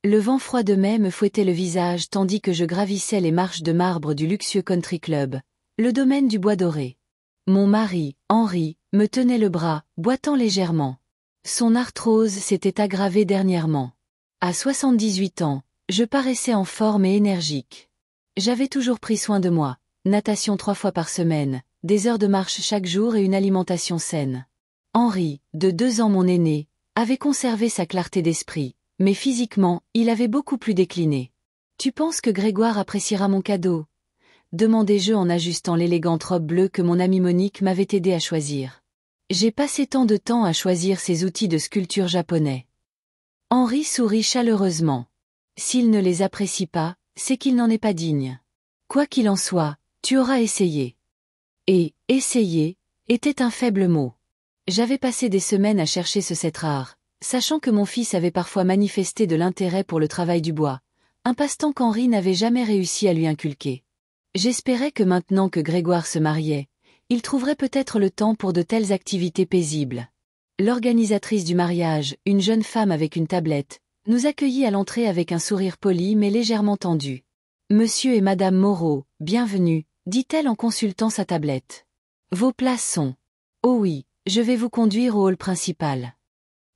Le vent froid de mai me fouettait le visage tandis que je gravissais les marches de marbre du luxueux country club, le domaine du Bois Doré. Mon mari, Henri, me tenait le bras, boitant légèrement. Son arthrose s'était aggravée dernièrement. À 78 ans, je paraissais en forme et énergique. J'avais toujours pris soin de moi, natation 3 fois par semaine, des heures de marche chaque jour et une alimentation saine. Henri, de 2 ans mon aîné, avait conservé sa clarté d'esprit, mais physiquement, il avait beaucoup plus décliné. « Tu penses que Grégoire appréciera mon cadeau ?» demandai-je en ajustant l'élégante robe bleue que mon amie Monique m'avait aidé à choisir. J'ai passé tant de temps à choisir ces outils de sculpture japonais. Henri sourit chaleureusement. S'il ne les apprécie pas, c'est qu'il n'en est pas digne. Quoi qu'il en soit, tu auras essayé. Et « essayer » était un faible mot. J'avais passé des semaines à chercher ce set rare, sachant que mon fils avait parfois manifesté de l'intérêt pour le travail du bois, un passe-temps qu'Henri n'avait jamais réussi à lui inculquer. J'espérais que maintenant que Grégoire se mariait, il trouverait peut-être le temps pour de telles activités paisibles. L'organisatrice du mariage, une jeune femme avec une tablette, nous accueillit à l'entrée avec un sourire poli mais légèrement tendu. « Monsieur et Madame Moreau, bienvenue », dit-elle en consultant sa tablette. « Vos places sont... » « Oh oui, je vais vous conduire au hall principal. »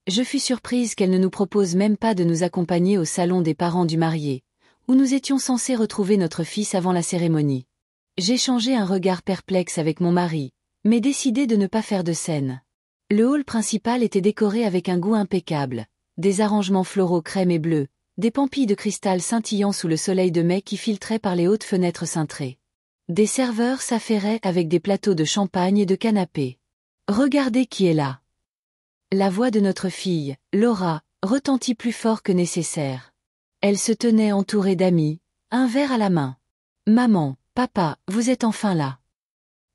Je fus surprise qu'elle ne nous propose même pas de nous accompagner au salon des parents du marié, où nous étions censés retrouver notre fils avant la cérémonie. J'échangeai un regard perplexe avec mon mari, mais décidai de ne pas faire de scène. Le hall principal était décoré avec un goût impeccable, des arrangements floraux crème et bleu, des pampilles de cristal scintillant sous le soleil de mai qui filtrait par les hautes fenêtres cintrées. Des serveurs s'affairaient avec des plateaux de champagne et de canapés. « Regardez qui est là !» La voix de notre fille, Laura, retentit plus fort que nécessaire. Elle se tenait entourée d'amis, un verre à la main. « Maman, papa, vous êtes enfin là !»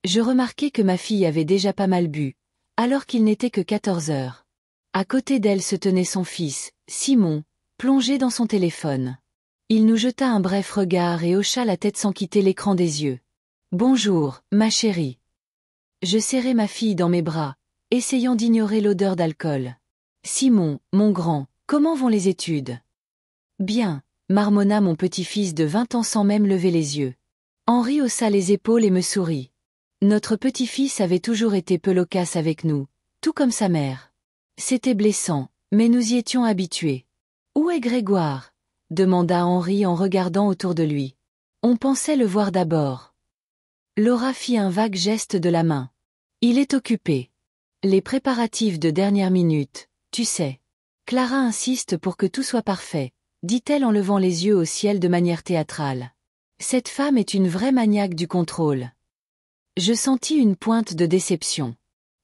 Je remarquai que ma fille avait déjà pas mal bu, alors qu'il n'était que 14 heures. À côté d'elle se tenait son fils, Simon, plongé dans son téléphone. Il nous jeta un bref regard et hocha la tête sans quitter l'écran des yeux. « Bonjour, ma chérie. » Je serrai ma fille dans mes bras, essayant d'ignorer l'odeur d'alcool. « Simon, mon grand, comment vont les études ?»« Bien, » marmonna mon petit-fils de 20 ans sans même lever les yeux. Henri haussa les épaules et me sourit. Notre petit-fils avait toujours été peu loquace avec nous, tout comme sa mère. C'était blessant, mais nous y étions habitués. « Où est Grégoire ?» demanda Henri en regardant autour de lui. On pensait le voir d'abord. Laura fit un vague geste de la main. « Il est occupé. Les préparatifs de dernière minute, tu sais. Clara insiste pour que tout soit parfait, dit-elle en levant les yeux au ciel de manière théâtrale. Cette femme est une vraie maniaque du contrôle. » Je sentis une pointe de déception.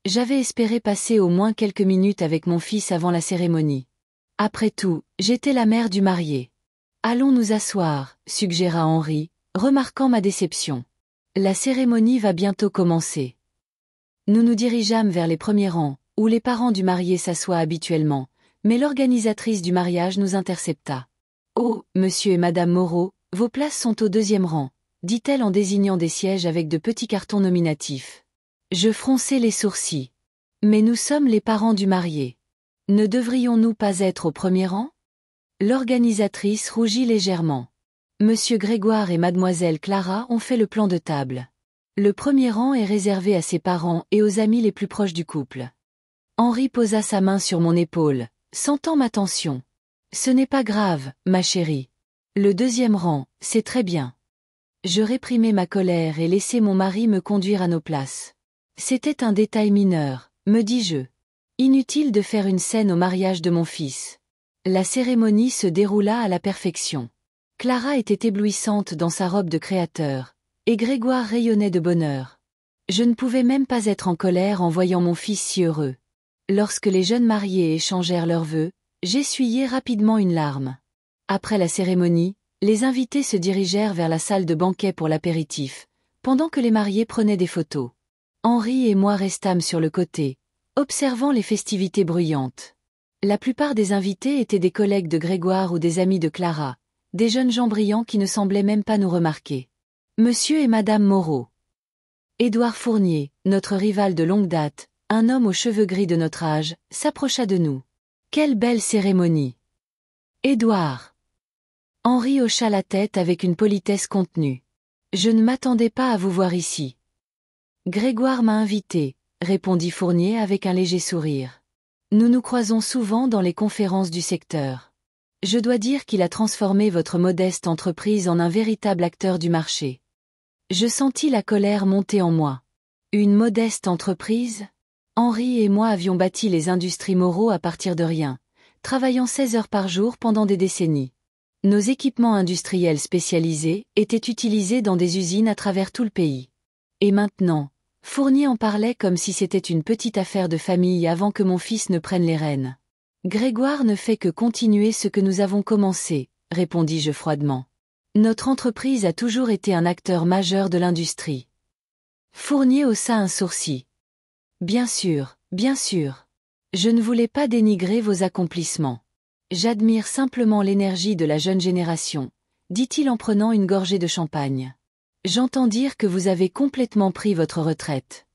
J'avais espéré passer au moins quelques minutes avec mon fils avant la cérémonie. Après tout, j'étais la mère du marié. « Allons nous asseoir, » suggéra Henri, remarquant ma déception. La cérémonie va bientôt commencer. Nous nous dirigeâmes vers les premiers rangs, où les parents du marié s'assoient habituellement, mais l'organisatrice du mariage nous intercepta. « Oh, monsieur et madame Moreau, vos places sont au 2e rang, » dit-elle en désignant des sièges avec de petits cartons nominatifs. Je fronçai les sourcils. « Mais nous sommes les parents du marié. Ne devrions-nous pas être au 1er rang ?» L'organisatrice rougit légèrement. Monsieur Grégoire et mademoiselle Clara ont fait le plan de table. Le 1er rang est réservé à ses parents et aux amis les plus proches du couple. Henri posa sa main sur mon épaule, sentant ma tension. « Ce n'est pas grave, ma chérie. Le 2e rang, c'est très bien. » Je réprimai ma colère et laissai mon mari me conduire à nos places. C'était un détail mineur, me dis-je. Inutile de faire une scène au mariage de mon fils. La cérémonie se déroula à la perfection. Clara était éblouissante dans sa robe de créateur, et Grégoire rayonnait de bonheur. Je ne pouvais même pas être en colère en voyant mon fils si heureux. Lorsque les jeunes mariés échangèrent leurs vœux, j'essuyai rapidement une larme. Après la cérémonie, les invités se dirigèrent vers la salle de banquet pour l'apéritif, pendant que les mariés prenaient des photos. Henri et moi restâmes sur le côté, observant les festivités bruyantes. La plupart des invités étaient des collègues de Grégoire ou des amis de Clara, des jeunes gens brillants qui ne semblaient même pas nous remarquer. Monsieur et Madame Moreau. Édouard Fournier, notre rival de longue date, un homme aux cheveux gris de notre âge, s'approcha de nous. Quelle belle cérémonie! Édouard, Henri hocha la tête avec une politesse contenue. Je ne m'attendais pas à vous voir ici. Grégoire m'a invité, répondit Fournier avec un léger sourire. Nous nous croisons souvent dans les conférences du secteur. Je dois dire qu'il a transformé votre modeste entreprise en un véritable acteur du marché. Je sentis la colère monter en moi. Une modeste entreprise ? Henri et moi avions bâti les industries Moreau à partir de rien, travaillant 16 heures par jour pendant des décennies. Nos équipements industriels spécialisés étaient utilisés dans des usines à travers tout le pays. Et maintenant, Fournier en parlait comme si c'était une petite affaire de famille avant que mon fils ne prenne les rênes. Grégoire ne fait que continuer ce que nous avons commencé, répondis-je froidement. Notre entreprise a toujours été un acteur majeur de l'industrie. Fournier haussa un sourcil. Bien sûr, bien sûr. Je ne voulais pas dénigrer vos accomplissements. J'admire simplement l'énergie de la jeune génération, dit-il en prenant une gorgée de champagne. J'entends dire que vous avez complètement pris votre retraite.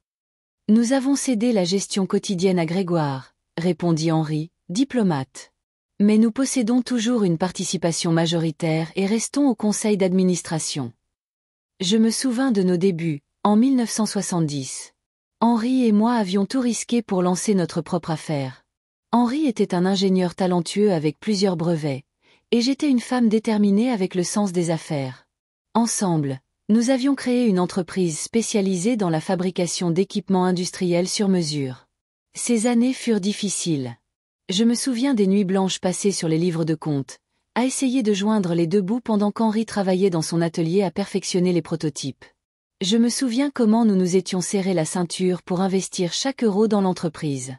Nous avons cédé la gestion quotidienne à Grégoire, répondit Henri, diplomate. Mais nous possédons toujours une participation majoritaire et restons au conseil d'administration. Je me souvins de nos débuts, en 1970. Henri et moi avions tout risqué pour lancer notre propre affaire. Henri était un ingénieur talentueux avec plusieurs brevets, et j'étais une femme déterminée avec le sens des affaires. Ensemble, nous avions créé une entreprise spécialisée dans la fabrication d'équipements industriels sur mesure. Ces années furent difficiles. Je me souviens des nuits blanches passées sur les livres de comptes, à essayer de joindre les deux bouts pendant qu'Henri travaillait dans son atelier à perfectionner les prototypes. Je me souviens comment nous nous étions serrés la ceinture pour investir chaque euro dans l'entreprise.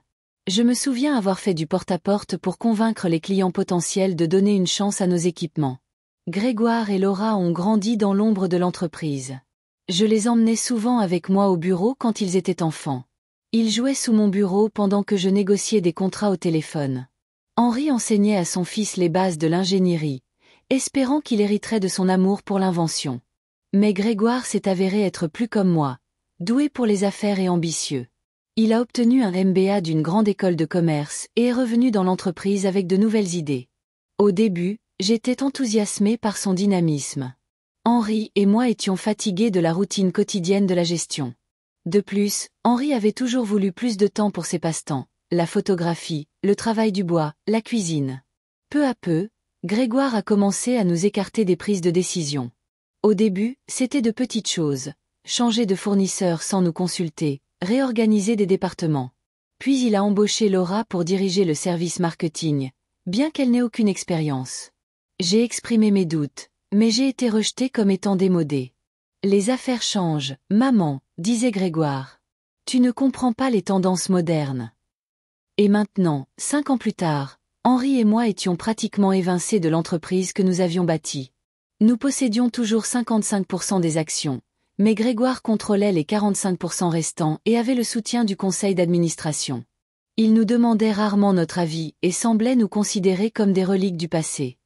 Je me souviens avoir fait du porte-à-porte pour convaincre les clients potentiels de donner une chance à nos équipements. Grégoire et Laura ont grandi dans l'ombre de l'entreprise. Je les emmenais souvent avec moi au bureau quand ils étaient enfants. Ils jouaient sous mon bureau pendant que je négociais des contrats au téléphone. Henri enseignait à son fils les bases de l'ingénierie, espérant qu'il hériterait de son amour pour l'invention. Mais Grégoire s'est avéré être plus comme moi, doué pour les affaires et ambitieux. Il a obtenu un MBA d'une grande école de commerce et est revenu dans l'entreprise avec de nouvelles idées. Au début, j'étais enthousiasmé par son dynamisme. Henri et moi étions fatigués de la routine quotidienne de la gestion. De plus, Henri avait toujours voulu plus de temps pour ses passe-temps, la photographie, le travail du bois, la cuisine. Peu à peu, Grégoire a commencé à nous écarter des prises de décision. Au début, c'était de petites choses, changer de fournisseur sans nous consulter, réorganiser des départements. Puis il a embauché Laura pour diriger le service marketing, bien qu'elle n'ait aucune expérience. J'ai exprimé mes doutes, mais j'ai été rejeté comme étant démodé. Les affaires changent, maman, disait Grégoire. Tu ne comprends pas les tendances modernes. Et maintenant, 5 ans plus tard, Henri et moi étions pratiquement évincés de l'entreprise que nous avions bâtie. Nous possédions toujours 55% des actions, mais Grégoire contrôlait les 45% restants et avait le soutien du conseil d'administration. Il nous demandait rarement notre avis et semblait nous considérer comme des reliques du passé.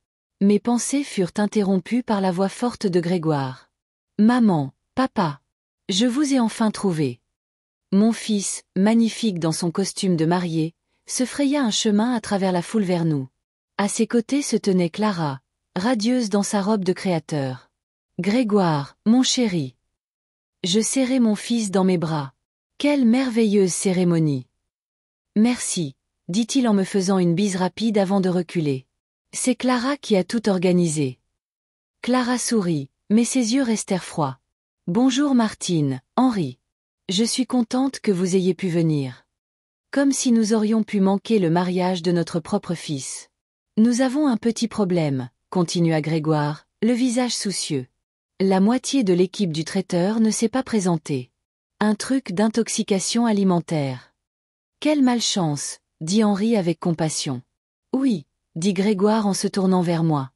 Mes pensées furent interrompues par la voix forte de Grégoire. « Maman, papa, je vous ai enfin trouvé. » Mon fils, magnifique dans son costume de mariée, se fraya un chemin à travers la foule vers nous. À ses côtés se tenait Clara, radieuse dans sa robe de créateur. « Grégoire, mon chéri. » Je serrai mon fils dans mes bras. Quelle merveilleuse cérémonie. « Merci, dit-il en me faisant une bise rapide avant de reculer. C'est Clara qui a tout organisé. Clara sourit, mais ses yeux restèrent froids. Bonjour Martine, Henri. Je suis contente que vous ayez pu venir. Comme si nous aurions pu manquer le mariage de notre propre fils. Nous avons un petit problème, continua Grégoire, le visage soucieux. La moitié de l'équipe du traiteur ne s'est pas présentée. Un truc d'intoxication alimentaire. Quelle malchance, dit Henri avec compassion. Oui, dit Grégoire en se tournant vers moi.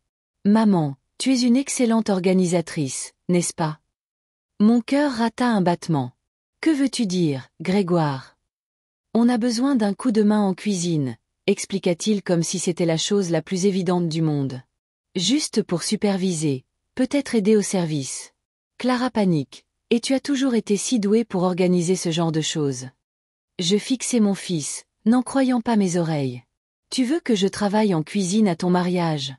Maman, tu es une excellente organisatrice, n'est-ce pas? Mon cœur rata un battement. Que veux-tu dire, Grégoire? On a besoin d'un coup de main en cuisine, expliqua-t-il comme si c'était la chose la plus évidente du monde. Juste pour superviser, peut-être aider au service. Clara panique, et tu as toujours été si douée pour organiser ce genre de choses. Je fixai mon fils, n'en croyant pas mes oreilles. Tu veux que je travaille en cuisine à ton mariage?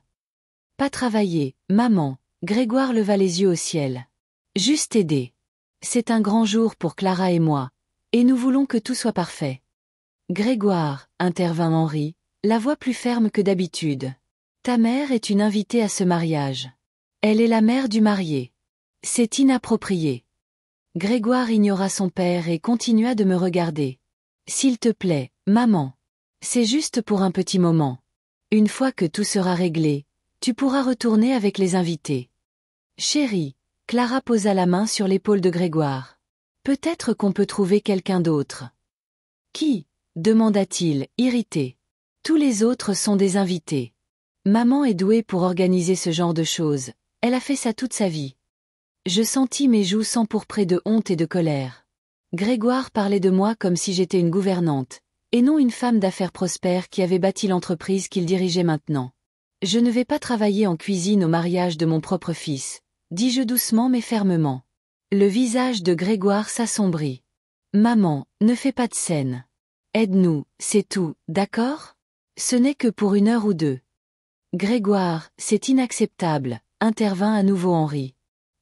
Pas travailler, maman. Grégoire leva les yeux au ciel. Juste aider. C'est un grand jour pour Clara et moi. Et nous voulons que tout soit parfait. Grégoire, intervint Henri, la voix plus ferme que d'habitude. Ta mère est une invitée à ce mariage. Elle est la mère du marié. C'est inapproprié. Grégoire ignora son père et continua de me regarder. S'il te plaît, maman. C'est juste pour un petit moment. Une fois que tout sera réglé, tu pourras retourner avec les invités. Chérie, Clara posa la main sur l'épaule de Grégoire. Peut-être qu'on peut trouver quelqu'un d'autre. Qui? Demanda-t-il, irrité. Tous les autres sont des invités. Maman est douée pour organiser ce genre de choses, elle a fait ça toute sa vie. Je sentis mes joues s'empourprer de honte et de colère. Grégoire parlait de moi comme si j'étais une gouvernante, et non une femme d'affaires prospère qui avait bâti l'entreprise qu'il dirigeait maintenant. Je ne vais pas travailler en cuisine au mariage de mon propre fils, dis-je doucement mais fermement. Le visage de Grégoire s'assombrit. Maman, ne fais pas de scène. Aide-nous, c'est tout, d'accord? Ce n'est que pour 1 heure ou 2. Grégoire, c'est inacceptable, intervint à nouveau Henri.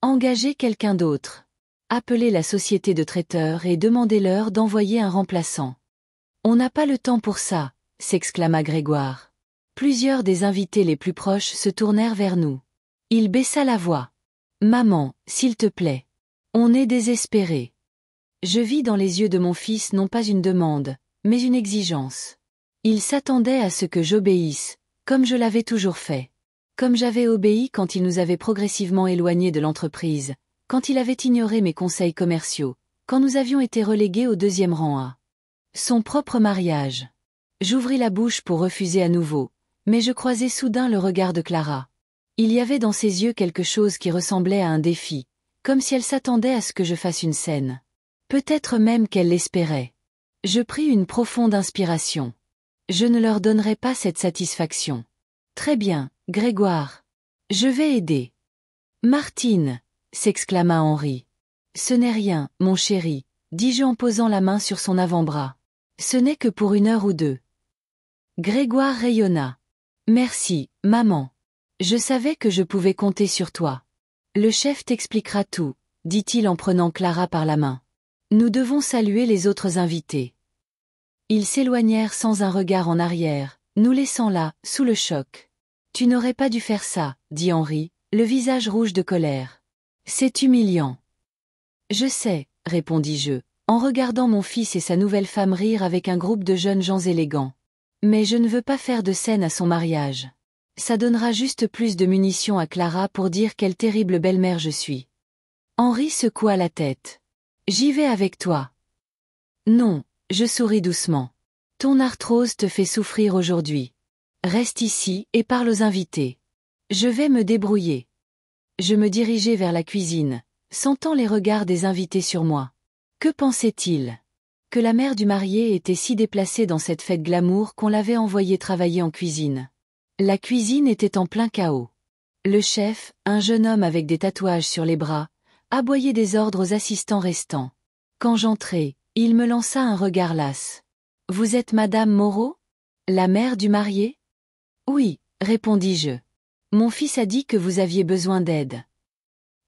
Engagez quelqu'un d'autre. Appelez la société de traiteurs et demandez-leur d'envoyer un remplaçant. On n'a pas le temps pour ça, s'exclama Grégoire. Plusieurs des invités les plus proches se tournèrent vers nous. Il baissa la voix. Maman, s'il te plaît. On est désespérés. Je vis dans les yeux de mon fils non pas une demande, mais une exigence. Il s'attendait à ce que j'obéisse, comme je l'avais toujours fait. Comme j'avais obéi quand il nous avait progressivement éloignés de l'entreprise, quand il avait ignoré mes conseils commerciaux, quand nous avions été relégués au 2e rang A. Son propre mariage. J'ouvris la bouche pour refuser à nouveau, mais je croisai soudain le regard de Clara. Il y avait dans ses yeux quelque chose qui ressemblait à un défi, comme si elle s'attendait à ce que je fasse une scène. Peut-être même qu'elle l'espérait. Je pris une profonde inspiration. Je ne leur donnerai pas cette satisfaction. Très bien, Grégoire. Je vais aider. Martine, s'exclama Henri. Ce n'est rien, mon chéri, dis-je en posant la main sur son avant-bras. Ce n'est que pour 1 heure ou 2. Grégoire rayonna. Merci, maman. Je savais que je pouvais compter sur toi. Le chef t'expliquera tout, dit-il en prenant Clara par la main. Nous devons saluer les autres invités. Ils s'éloignèrent sans un regard en arrière, nous laissant là, sous le choc. Tu n'aurais pas dû faire ça, dit Henri, le visage rouge de colère. C'est humiliant. Je sais, répondis-je, en regardant mon fils et sa nouvelle femme rire avec un groupe de jeunes gens élégants. Mais je ne veux pas faire de scène à son mariage. Ça donnera juste plus de munitions à Clara pour dire quelle terrible belle-mère je suis. Henri secoua la tête. J'y vais avec toi. Non, je souris doucement. Ton arthrose te fait souffrir aujourd'hui. Reste ici et parle aux invités. Je vais me débrouiller. Je me dirigeai vers la cuisine, sentant les regards des invités sur moi. Que pensaient-ils? Que la mère du marié était si déplacée dans cette fête glamour qu'on l'avait envoyée travailler en cuisine. La cuisine était en plein chaos. Le chef, un jeune homme avec des tatouages sur les bras, aboyait des ordres aux assistants restants. Quand j'entrai, il me lança un regard las. « Vous êtes Madame Moreau? La mère du marié? » « Oui, répondis-je. Mon fils a dit que vous aviez besoin d'aide. »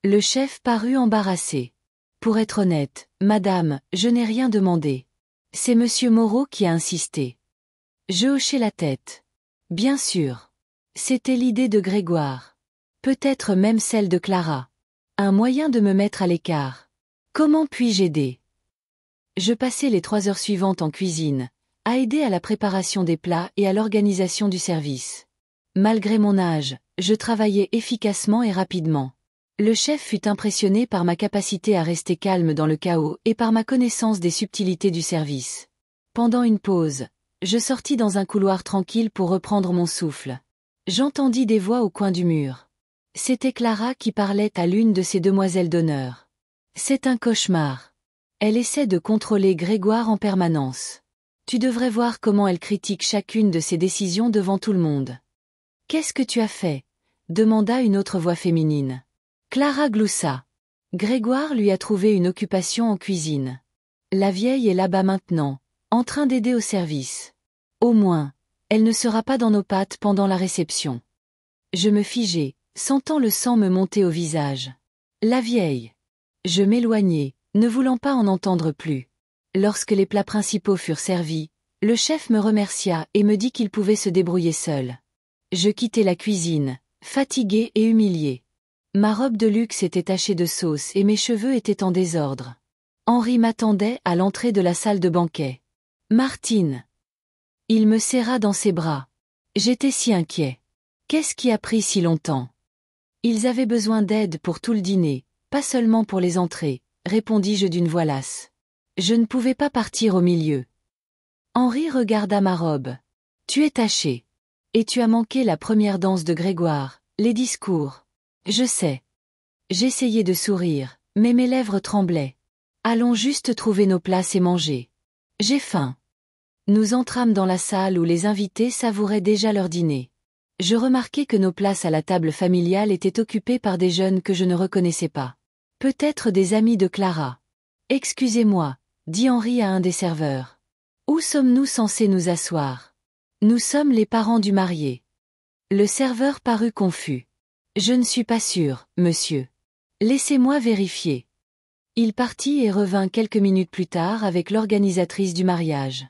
Le chef parut embarrassé. « Pour être honnête, madame, je n'ai rien demandé. C'est monsieur Moreau qui a insisté. » Je hochai la tête. Bien sûr. C'était l'idée de Grégoire. Peut-être même celle de Clara. Un moyen de me mettre à l'écart. Comment puis-je aider? Je passai les 3 heures suivantes en cuisine, à aider à la préparation des plats et à l'organisation du service. Malgré mon âge, je travaillais efficacement et rapidement. Le chef fut impressionné par ma capacité à rester calme dans le chaos et par ma connaissance des subtilités du service. Pendant une pause, je sortis dans un couloir tranquille pour reprendre mon souffle. J'entendis des voix au coin du mur. C'était Clara qui parlait à l'une de ses demoiselles d'honneur. C'est un cauchemar. Elle essaie de contrôler Grégoire en permanence. Tu devrais voir comment elle critique chacune de ses décisions devant tout le monde. Qu'est-ce que tu as fait? Demanda une autre voix féminine. Clara gloussa. Grégoire lui a trouvé une occupation en cuisine. La vieille est là-bas maintenant, en train d'aider au service. Au moins, elle ne sera pas dans nos pattes pendant la réception. Je me figeai, sentant le sang me monter au visage. La vieille. Je m'éloignai, ne voulant pas en entendre plus. Lorsque les plats principaux furent servis, le chef me remercia et me dit qu'il pouvait se débrouiller seul. Je quittai la cuisine, fatigué et humilié. Ma robe de luxe était tachée de sauce et mes cheveux étaient en désordre. Henri m'attendait à l'entrée de la salle de banquet. « Martine !» Il me serra dans ses bras. J'étais si inquiet. Qu'est-ce qui a pris si longtemps? Ils avaient besoin d'aide pour tout le dîner, pas seulement pour les entrées, répondis-je d'une voix lasse. Je ne pouvais pas partir au milieu. Henri regarda ma robe. Tu es tachée. Et tu as manqué la première danse de Grégoire, les discours. Je sais. J'essayais de sourire, mais mes lèvres tremblaient. Allons juste trouver nos places et manger. J'ai faim. Nous entrâmes dans la salle où les invités savouraient déjà leur dîner. Je remarquai que nos places à la table familiale étaient occupées par des jeunes que je ne reconnaissais pas. Peut-être des amis de Clara. Excusez-moi, dit Henri à un des serveurs. Où sommes-nous censés nous asseoir? Nous sommes les parents du marié. Le serveur parut confus. Je ne suis pas sûr, monsieur. Laissez-moi vérifier. Il partit et revint quelques minutes plus tard avec l'organisatrice du mariage.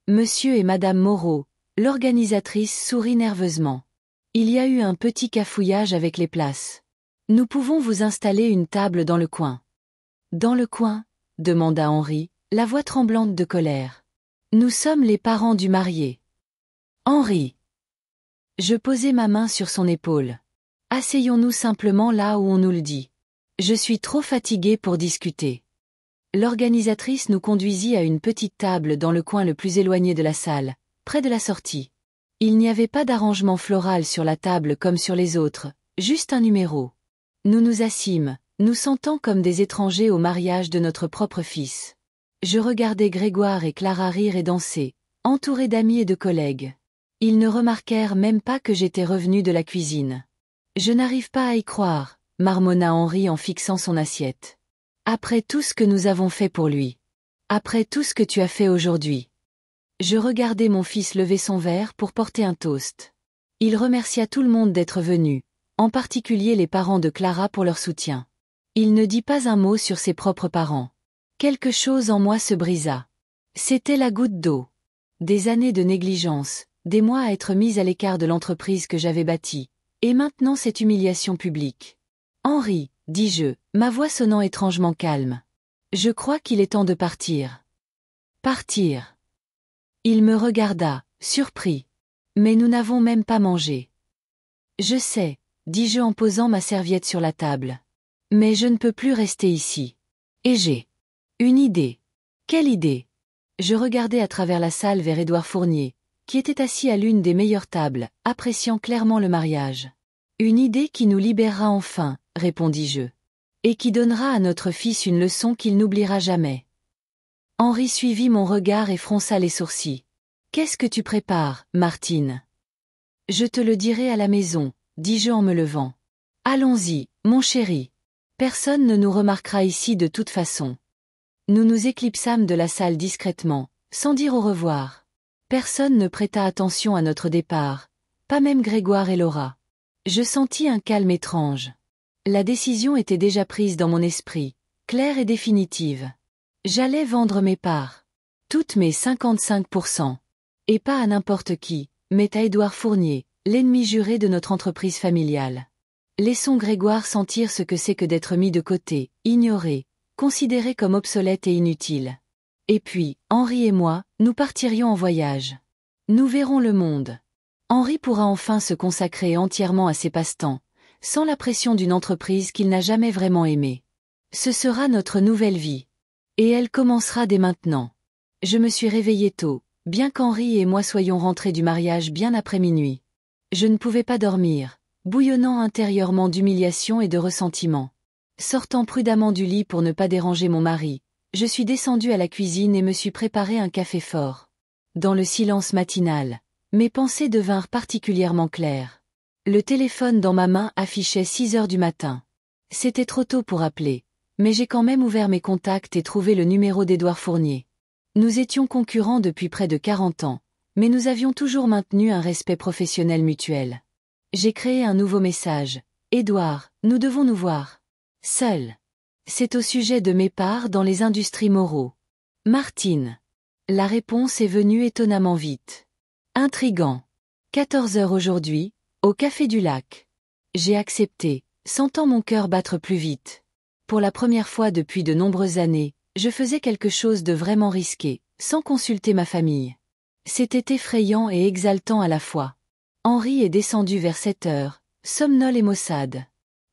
Monsieur et madame Moreau, l'organisatrice sourit nerveusement. Il y a eu un petit cafouillage avec les places. Nous pouvons vous installer une table dans le coin. Dans le coin? Demanda Henri, la voix tremblante de colère. Nous sommes les parents du marié. Henri. Je posai ma main sur son épaule. Asseyons-nous simplement là où on nous le dit. Je suis trop fatigué pour discuter. L'organisatrice nous conduisit à une petite table dans le coin le plus éloigné de la salle, près de la sortie. Il n'y avait pas d'arrangement floral sur la table comme sur les autres, juste un numéro. Nous nous assîmes, nous sentant comme des étrangers au mariage de notre propre fils. Je regardais Grégoire et Clara rire et danser, entourés d'amis et de collègues. Ils ne remarquèrent même pas que j'étais revenu de la cuisine. Je n'arrive pas à y croire, marmonna Henri en fixant son assiette. Après tout ce que nous avons fait pour lui. Après tout ce que tu as fait aujourd'hui. Je regardai mon fils lever son verre pour porter un toast. Il remercia tout le monde d'être venu, en particulier les parents de Clara pour leur soutien. Il ne dit pas un mot sur ses propres parents. Quelque chose en moi se brisa. C'était la goutte d'eau. Des années de négligence, des mois à être mise à l'écart de l'entreprise que j'avais bâtie, et maintenant cette humiliation publique. Henri, dis-je, ma voix sonnant étrangement calme. Je crois qu'il est temps de partir. Partir. Il me regarda, surpris. Mais nous n'avons même pas mangé. Je sais, dis-je en posant ma serviette sur la table. Mais je ne peux plus rester ici. Et j'ai une idée. Quelle idée? Je regardai à travers la salle vers Édouard Fournier, qui était assis à l'une des meilleures tables, appréciant clairement le mariage. Une idée qui nous libérera enfin, répondis-je. Et qui donnera à notre fils une leçon qu'il n'oubliera jamais. Henri suivit mon regard et fronça les sourcils. Qu'est-ce que tu prépares, Martine? Je te le dirai à la maison, dis-je en me levant. Allons-y, mon chéri. Personne ne nous remarquera ici de toute façon. Nous nous éclipsâmes de la salle discrètement, sans dire au revoir. Personne ne prêta attention à notre départ, pas même Grégoire et Laura. Je sentis un calme étrange. La décision était déjà prise dans mon esprit, claire et définitive. J'allais vendre mes parts. Toutes mes 55%. Et pas à n'importe qui, mais à Édouard Fournier, l'ennemi juré de notre entreprise familiale. Laissons Grégoire sentir ce que c'est que d'être mis de côté, ignoré, considéré comme obsolète et inutile. Et puis, Henri et moi, nous partirions en voyage. Nous verrons le monde. Henri pourra enfin se consacrer entièrement à ses passe-temps, sans la pression d'une entreprise qu'il n'a jamais vraiment aimée. Ce sera notre nouvelle vie. Et elle commencera dès maintenant. Je me suis réveillée tôt, bien qu'Henri et moi soyons rentrés du mariage bien après minuit. Je ne pouvais pas dormir, bouillonnant intérieurement d'humiliation et de ressentiment. Sortant prudemment du lit pour ne pas déranger mon mari, je suis descendue à la cuisine et me suis préparé un café fort. Dans le silence matinal, mes pensées devinrent particulièrement claires. Le téléphone dans ma main affichait 6 heures du matin. C'était trop tôt pour appeler, mais j'ai quand même ouvert mes contacts et trouvé le numéro d'Édouard Fournier. Nous étions concurrents depuis près de 40 ans, mais nous avions toujours maintenu un respect professionnel mutuel. J'ai créé un nouveau message. Édouard, nous devons nous voir. Seul. C'est au sujet de mes parts dans les industries moraux. Martine. La réponse est venue étonnamment vite. Intriguant. 14 heures aujourd'hui, au Café du Lac. J'ai accepté, sentant mon cœur battre plus vite. Pour la première fois depuis de nombreuses années, je faisais quelque chose de vraiment risqué, sans consulter ma famille. C'était effrayant et exaltant à la fois. Henri est descendu vers 7 heures, somnole et maussade.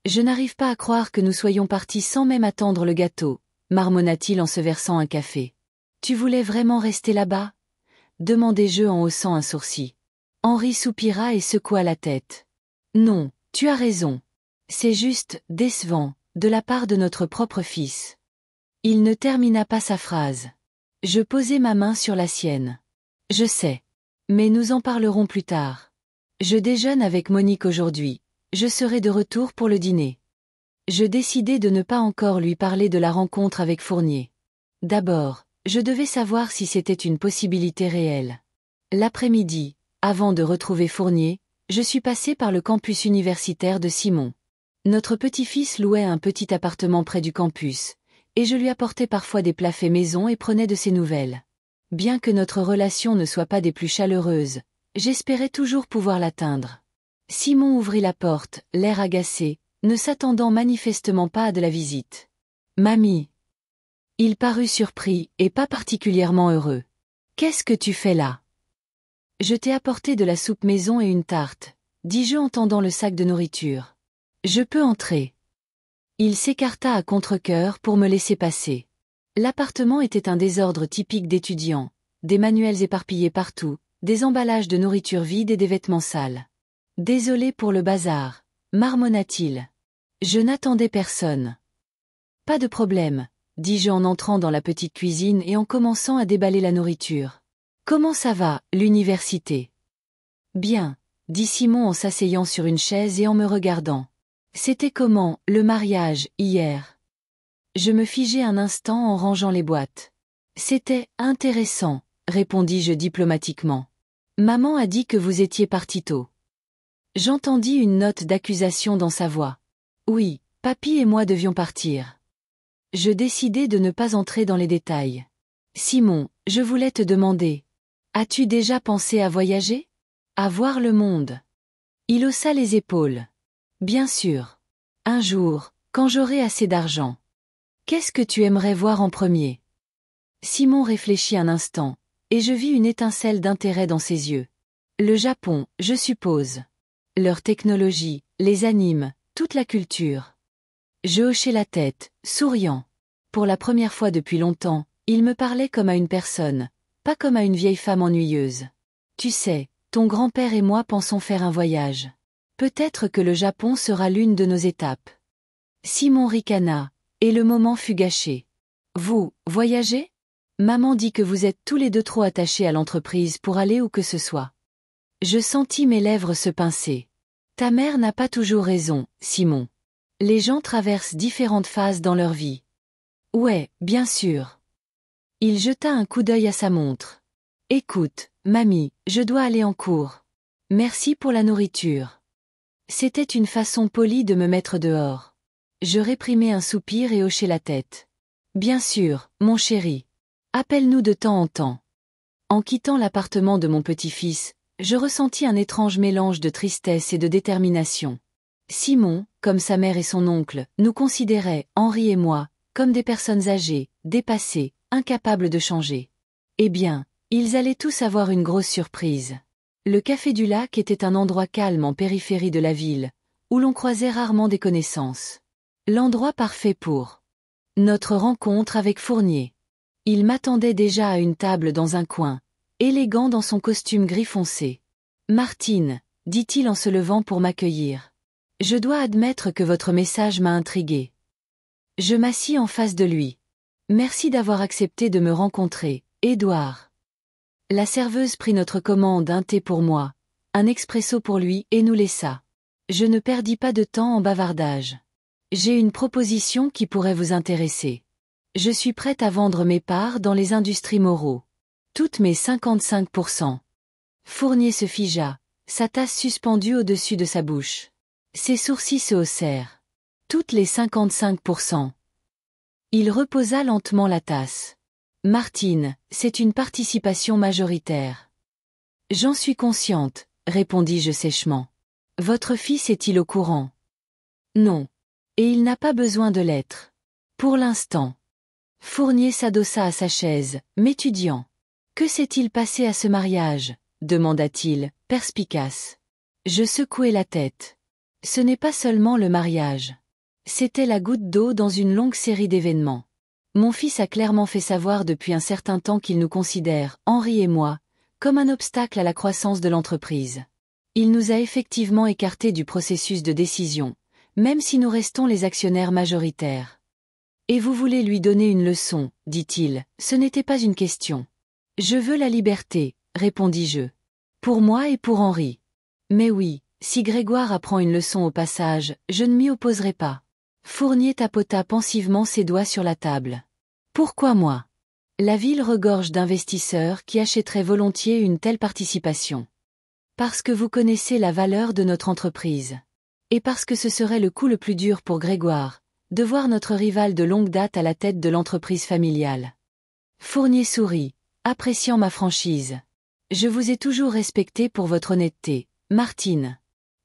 Je n'arrive pas à croire que nous soyons partis sans même attendre le gâteau, marmonna-t-il en se versant un café. Tu voulais vraiment rester là-bas? Demandai-je en haussant un sourcil. Henri soupira et secoua la tête. Non, tu as raison. C'est juste décevant, de la part de notre propre fils. Il ne termina pas sa phrase. Je posai ma main sur la sienne. Je sais. Mais nous en parlerons plus tard. Je déjeune avec Monique aujourd'hui. Je serai de retour pour le dîner. Je décidai de ne pas encore lui parler de la rencontre avec Fournier. D'abord, je devais savoir si c'était une possibilité réelle. L'après-midi, avant de retrouver Fournier, je suis passé par le campus universitaire de Simon. Notre petit-fils louait un petit appartement près du campus, et je lui apportais parfois des plats faits maison et prenais de ses nouvelles. Bien que notre relation ne soit pas des plus chaleureuses, j'espérais toujours pouvoir l'atteindre. Simon ouvrit la porte, l'air agacé, ne s'attendant manifestement pas à de la visite. « Mamie !» Il parut surpris et pas particulièrement heureux. « Qu'est-ce que tu fais là ?»« Je t'ai apporté de la soupe maison et une tarte, » dis-je en tendant le sac de nourriture. « Je peux entrer. » Il s'écarta à contre-cœur pour me laisser passer. L'appartement était un désordre typique d'étudiants, des manuels éparpillés partout, des emballages de nourriture vide et des vêtements sales. « Désolé pour le bazar, » marmonna-t-il. Je n'attendais personne. « Pas de problème, » dis-je en entrant dans la petite cuisine et en commençant à déballer la nourriture. « Comment ça va, l'université ?»« Bien, » dit Simon en s'asseyant sur une chaise et en me regardant. « C'était comment, le mariage, hier ?» Je me figeai un instant en rangeant les boîtes. « C'était intéressant, » répondis-je diplomatiquement. « Maman a dit que vous étiez parti tôt. » J'entendis une note d'accusation dans sa voix. Oui, papy et moi devions partir. Je décidai de ne pas entrer dans les détails. Simon, je voulais te demander. As-tu déjà pensé à voyager? À voir le monde? Il haussa les épaules. Bien sûr. Un jour, quand j'aurai assez d'argent. Qu'est-ce que tu aimerais voir en premier? Simon réfléchit un instant, et je vis une étincelle d'intérêt dans ses yeux. Le Japon, je suppose. Leur technologie, les animes, toute la culture. Je hochai la tête, souriant. Pour la première fois depuis longtemps, il me parlait comme à une personne, pas comme à une vieille femme ennuyeuse. Tu sais, ton grand-père et moi pensons faire un voyage. Peut-être que le Japon sera l'une de nos étapes. Simon ricana, et le moment fut gâché. Vous, voyagez? Maman dit que vous êtes tous les deux trop attachés à l'entreprise pour aller où que ce soit. Je sentis mes lèvres se pincer. Ta mère n'a pas toujours raison, Simon. Les gens traversent différentes phases dans leur vie. Ouais, bien sûr. Il jeta un coup d'œil à sa montre. Écoute, mamie, je dois aller en cours. Merci pour la nourriture. C'était une façon polie de me mettre dehors. Je réprimai un soupir et hochai la tête. Bien sûr, mon chéri. Appelle-nous de temps en temps. En quittant l'appartement de mon petit-fils, je ressentis un étrange mélange de tristesse et de détermination. Simon, comme sa mère et son oncle, nous considérait, Henri et moi, comme des personnes âgées, dépassées, incapables de changer. Eh bien, ils allaient tous avoir une grosse surprise. Le Café du Lac était un endroit calme en périphérie de la ville, où l'on croisait rarement des connaissances. L'endroit parfait pour notre rencontre avec Fournier. Il m'attendait déjà à une table dans un coin, élégant dans son costume gris foncé. « Martine, » dit-il en se levant pour m'accueillir. « Je dois admettre que votre message m'a intrigué. » Je m'assis en face de lui. « Merci d'avoir accepté de me rencontrer, Édouard. » La serveuse prit notre commande, un thé pour moi, un expresso pour lui et nous laissa. Je ne perdis pas de temps en bavardage. « J'ai une proposition qui pourrait vous intéresser. Je suis prête à vendre mes parts dans les industries moraux. Toutes mes 55%. Fournier se figea, sa tasse suspendue au-dessus de sa bouche. Ses sourcils se haussèrent. Toutes les 55%. Il reposa lentement la tasse. Martine, c'est une participation majoritaire. J'en suis consciente, répondis-je sèchement. Votre fils est-il au courant? Non. Et il n'a pas besoin de l'être. Pour l'instant. Fournier s'adossa à sa chaise, m'étudiant. Que s'est-il passé à ce mariage? Demanda-t-il, perspicace. Je secouai la tête. Ce n'est pas seulement le mariage. C'était la goutte d'eau dans une longue série d'événements. Mon fils a clairement fait savoir depuis un certain temps qu'il nous considère, Henri et moi, comme un obstacle à la croissance de l'entreprise. Il nous a effectivement écartés du processus de décision, même si nous restons les actionnaires majoritaires. Et vous voulez lui donner une leçon, dit-il, ce n'était pas une question. Je veux la liberté, répondis-je. Pour moi et pour Henri. Mais oui, si Grégoire apprend une leçon au passage, je ne m'y opposerai pas. Fournier tapota pensivement ses doigts sur la table. Pourquoi moi? La ville regorge d'investisseurs qui achèteraient volontiers une telle participation. Parce que vous connaissez la valeur de notre entreprise. Et parce que ce serait le coup le plus dur pour Grégoire, de voir notre rival de longue date à la tête de l'entreprise familiale. Fournier sourit, appréciant ma franchise. Je vous ai toujours respecté pour votre honnêteté, Martine.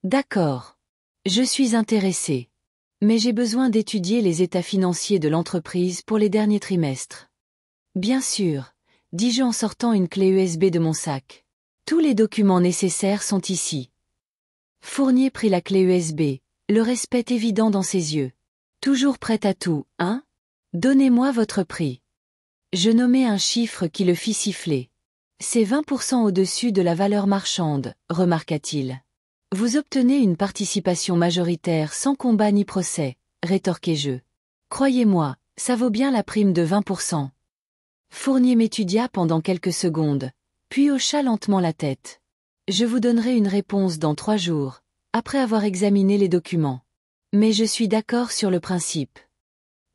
D'accord. Je suis intéressé. Mais j'ai besoin d'étudier les états financiers de l'entreprise pour les derniers trimestres. Bien sûr, dis-je en sortant une clé USB de mon sac. Tous les documents nécessaires sont ici. Fournier prit la clé USB, le respect évident dans ses yeux. Toujours prêt à tout, hein? Donnez-moi votre prix. Je nommai un chiffre qui le fit siffler. C'est 20% au-dessus de la valeur marchande, remarqua-t-il. Vous obtenez une participation majoritaire sans combat ni procès, rétorquai-je. Croyez-moi, ça vaut bien la prime de 20%. Fournier m'étudia pendant quelques secondes, puis hocha lentement la tête. Je vous donnerai une réponse dans 3 jours, après avoir examiné les documents. Mais je suis d'accord sur le principe.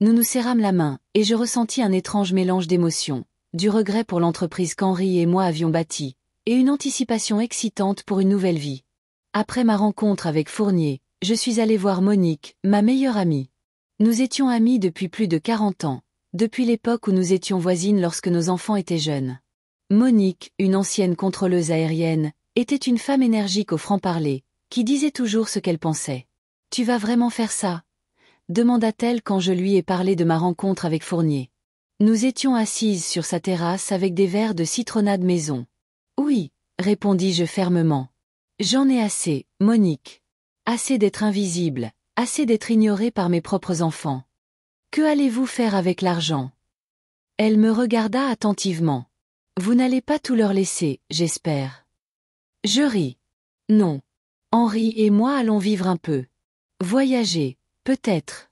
Nous nous serrâmes la main, et je ressentis un étrange mélange d'émotions, du regret pour l'entreprise qu'Henri et moi avions bâtie, et une anticipation excitante pour une nouvelle vie. Après ma rencontre avec Fournier, je suis allé voir Monique, ma meilleure amie. Nous étions amies depuis plus de 40 ans, depuis l'époque où nous étions voisines lorsque nos enfants étaient jeunes. Monique, une ancienne contrôleuse aérienne, était une femme énergique au franc-parler, qui disait toujours ce qu'elle pensait. « Tu vas vraiment faire ça ?» demanda-t-elle quand je lui ai parlé de ma rencontre avec Fournier. Nous étions assises sur sa terrasse avec des verres de citronnade maison. « Oui, répondis-je fermement. J'en ai assez, Monique. Assez d'être invisible, assez d'être ignorée par mes propres enfants. Que allez-vous faire avec l'argent? Elle me regarda attentivement. Vous n'allez pas tout leur laisser, j'espère. Je ris. Non. Henri et moi allons vivre un peu. Voyager, peut-être.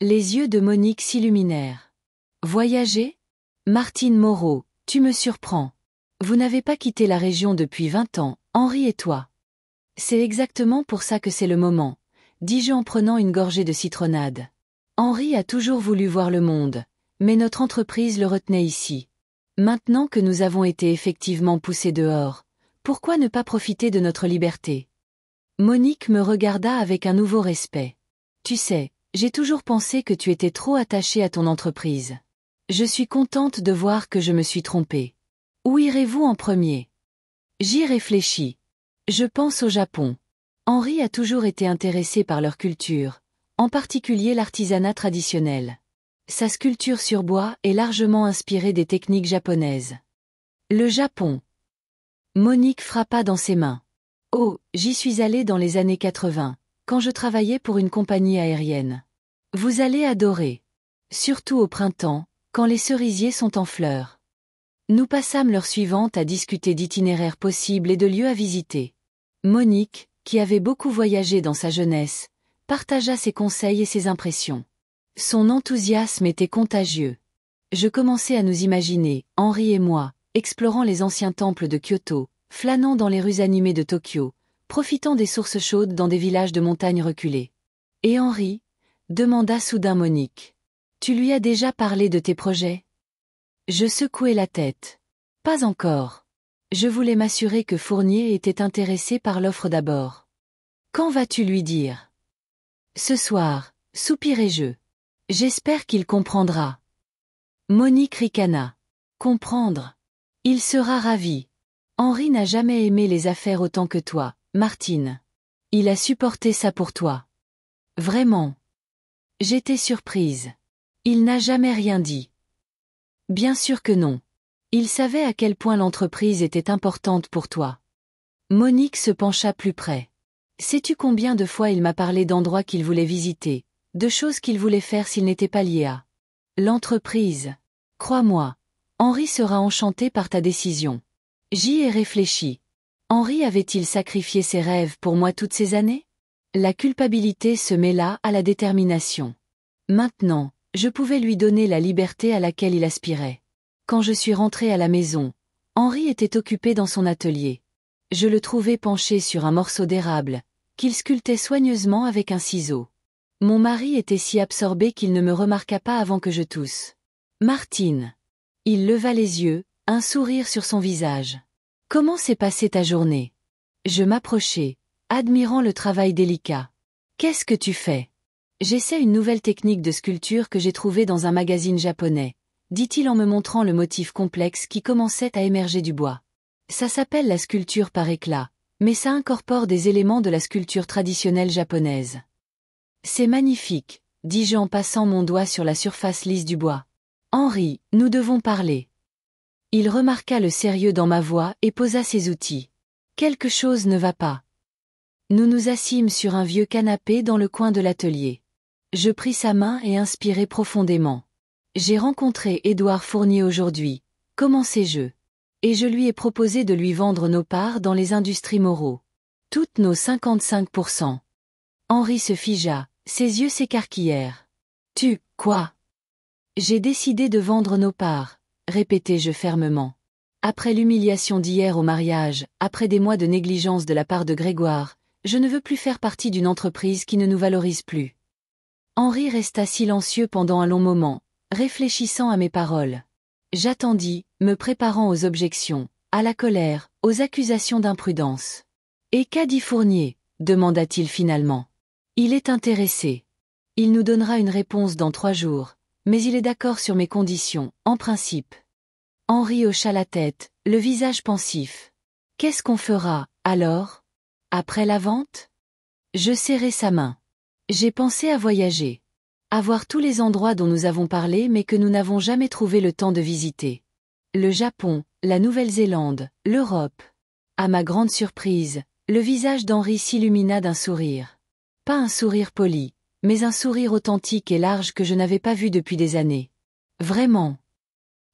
Les yeux de Monique s'illuminèrent. Voyager? Martine Moreau, tu me surprends. Vous n'avez pas quitté la région depuis 20 ans, Henri et toi. C'est exactement pour ça que c'est le moment, dis-je en prenant une gorgée de citronnade. Henri a toujours voulu voir le monde, mais notre entreprise le retenait ici. Maintenant que nous avons été effectivement poussés dehors, pourquoi ne pas profiter de notre liberté? Monique me regarda avec un nouveau respect. Tu sais, j'ai toujours pensé que tu étais trop attachée à ton entreprise. Je suis contente de voir que je me suis trompée. Où irez-vous en premier? J'y réfléchis. Je pense au Japon. Henri a toujours été intéressé par leur culture, en particulier l'artisanat traditionnel. Sa sculpture sur bois est largement inspirée des techniques japonaises. Le Japon. Monique frappa dans ses mains. Oh, j'y suis allée dans les années 80, quand je travaillais pour une compagnie aérienne. Vous allez adorer. Surtout au printemps, quand les cerisiers sont en fleurs. Nous passâmes l'heure suivante à discuter d'itinéraires possibles et de lieux à visiter. Monique, qui avait beaucoup voyagé dans sa jeunesse, partagea ses conseils et ses impressions. Son enthousiasme était contagieux. Je commençais à nous imaginer, Henri et moi, explorant les anciens temples de Kyoto, flânant dans les rues animées de Tokyo, profitant des sources chaudes dans des villages de montagne reculés. Et Henri? Demanda soudain Monique. Tu lui as déjà parlé de tes projets? Je secouai la tête. Pas encore. Je voulais m'assurer que Fournier était intéressé par l'offre d'abord. Quand vas-tu lui dire? Ce soir, soupirai-je. J'espère qu'il comprendra. Monique ricana. Comprendre. Il sera ravi. Henri n'a jamais aimé les affaires autant que toi, Martine. Il a supporté ça pour toi. Vraiment. J'étais surprise. Il n'a jamais rien dit. Bien sûr que non. Il savait à quel point l'entreprise était importante pour toi. Monique se pencha plus près. Sais-tu combien de fois il m'a parlé d'endroits qu'il voulait visiter, de choses qu'il voulait faire s'il n'était pas lié à l'entreprise? Crois-moi, Henri sera enchanté par ta décision. J'y ai réfléchi. Henri avait-il sacrifié ses rêves pour moi toutes ces années? La culpabilité se mêla à la détermination. Maintenant, je pouvais lui donner la liberté à laquelle il aspirait. Quand je suis rentrée à la maison, Henri était occupé dans son atelier. Je le trouvais penché sur un morceau d'érable, qu'il sculptait soigneusement avec un ciseau. Mon mari était si absorbé qu'il ne me remarqua pas avant que je tousse. Martine. Il leva les yeux, un sourire sur son visage. Comment s'est passée ta journée? Je m'approchai, admirant le travail délicat. Qu'est-ce que tu fais? J'essaie une nouvelle technique de sculpture que j'ai trouvée dans un magazine japonais, dit-il en me montrant le motif complexe qui commençait à émerger du bois. Ça s'appelle la sculpture par éclat, mais ça incorpore des éléments de la sculpture traditionnelle japonaise. C'est magnifique, dis-je en passant mon doigt sur la surface lisse du bois. Henri, nous devons parler. Il remarqua le sérieux dans ma voix et posa ses outils. Quelque chose ne va pas. Nous nous assîmes sur un vieux canapé dans le coin de l'atelier. Je pris sa main et inspirai profondément. J'ai rencontré Édouard Fournier aujourd'hui, commençai-je. Et je lui ai proposé de lui vendre nos parts dans les industries Moreau. Toutes nos 55%. Henri se figea, ses yeux s'écarquillèrent. Quoi? J'ai décidé de vendre nos parts, répétai-je fermement. Après l'humiliation d'hier au mariage, après des mois de négligence de la part de Grégoire, je ne veux plus faire partie d'une entreprise qui ne nous valorise plus. Henri resta silencieux pendant un long moment, réfléchissant à mes paroles. J'attendis, me préparant aux objections, à la colère, aux accusations d'imprudence. Et qu'a dit Fournier? Demanda-t-il finalement. Il est intéressé. Il nous donnera une réponse dans 3 jours, mais il est d'accord sur mes conditions, en principe. Henri hocha la tête, le visage pensif. Qu'est-ce qu'on fera, alors? Après la vente? Je serrai sa main. J'ai pensé à voyager. À voir tous les endroits dont nous avons parlé mais que nous n'avons jamais trouvé le temps de visiter. Le Japon, la Nouvelle-Zélande, l'Europe. À ma grande surprise, le visage d'Henri s'illumina d'un sourire. Pas un sourire poli, mais un sourire authentique et large que je n'avais pas vu depuis des années. Vraiment.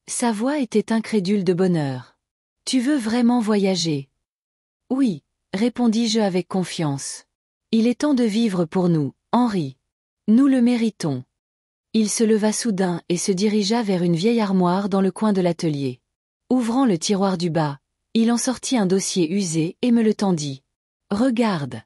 Sa voix était incrédule de bonheur. Tu veux vraiment voyager? Oui, répondis-je avec confiance. Il est temps de vivre pour nous, Henri. Nous le méritons. Il se leva soudain et se dirigea vers une vieille armoire dans le coin de l'atelier. Ouvrant le tiroir du bas, il en sortit un dossier usé et me le tendit. Regarde.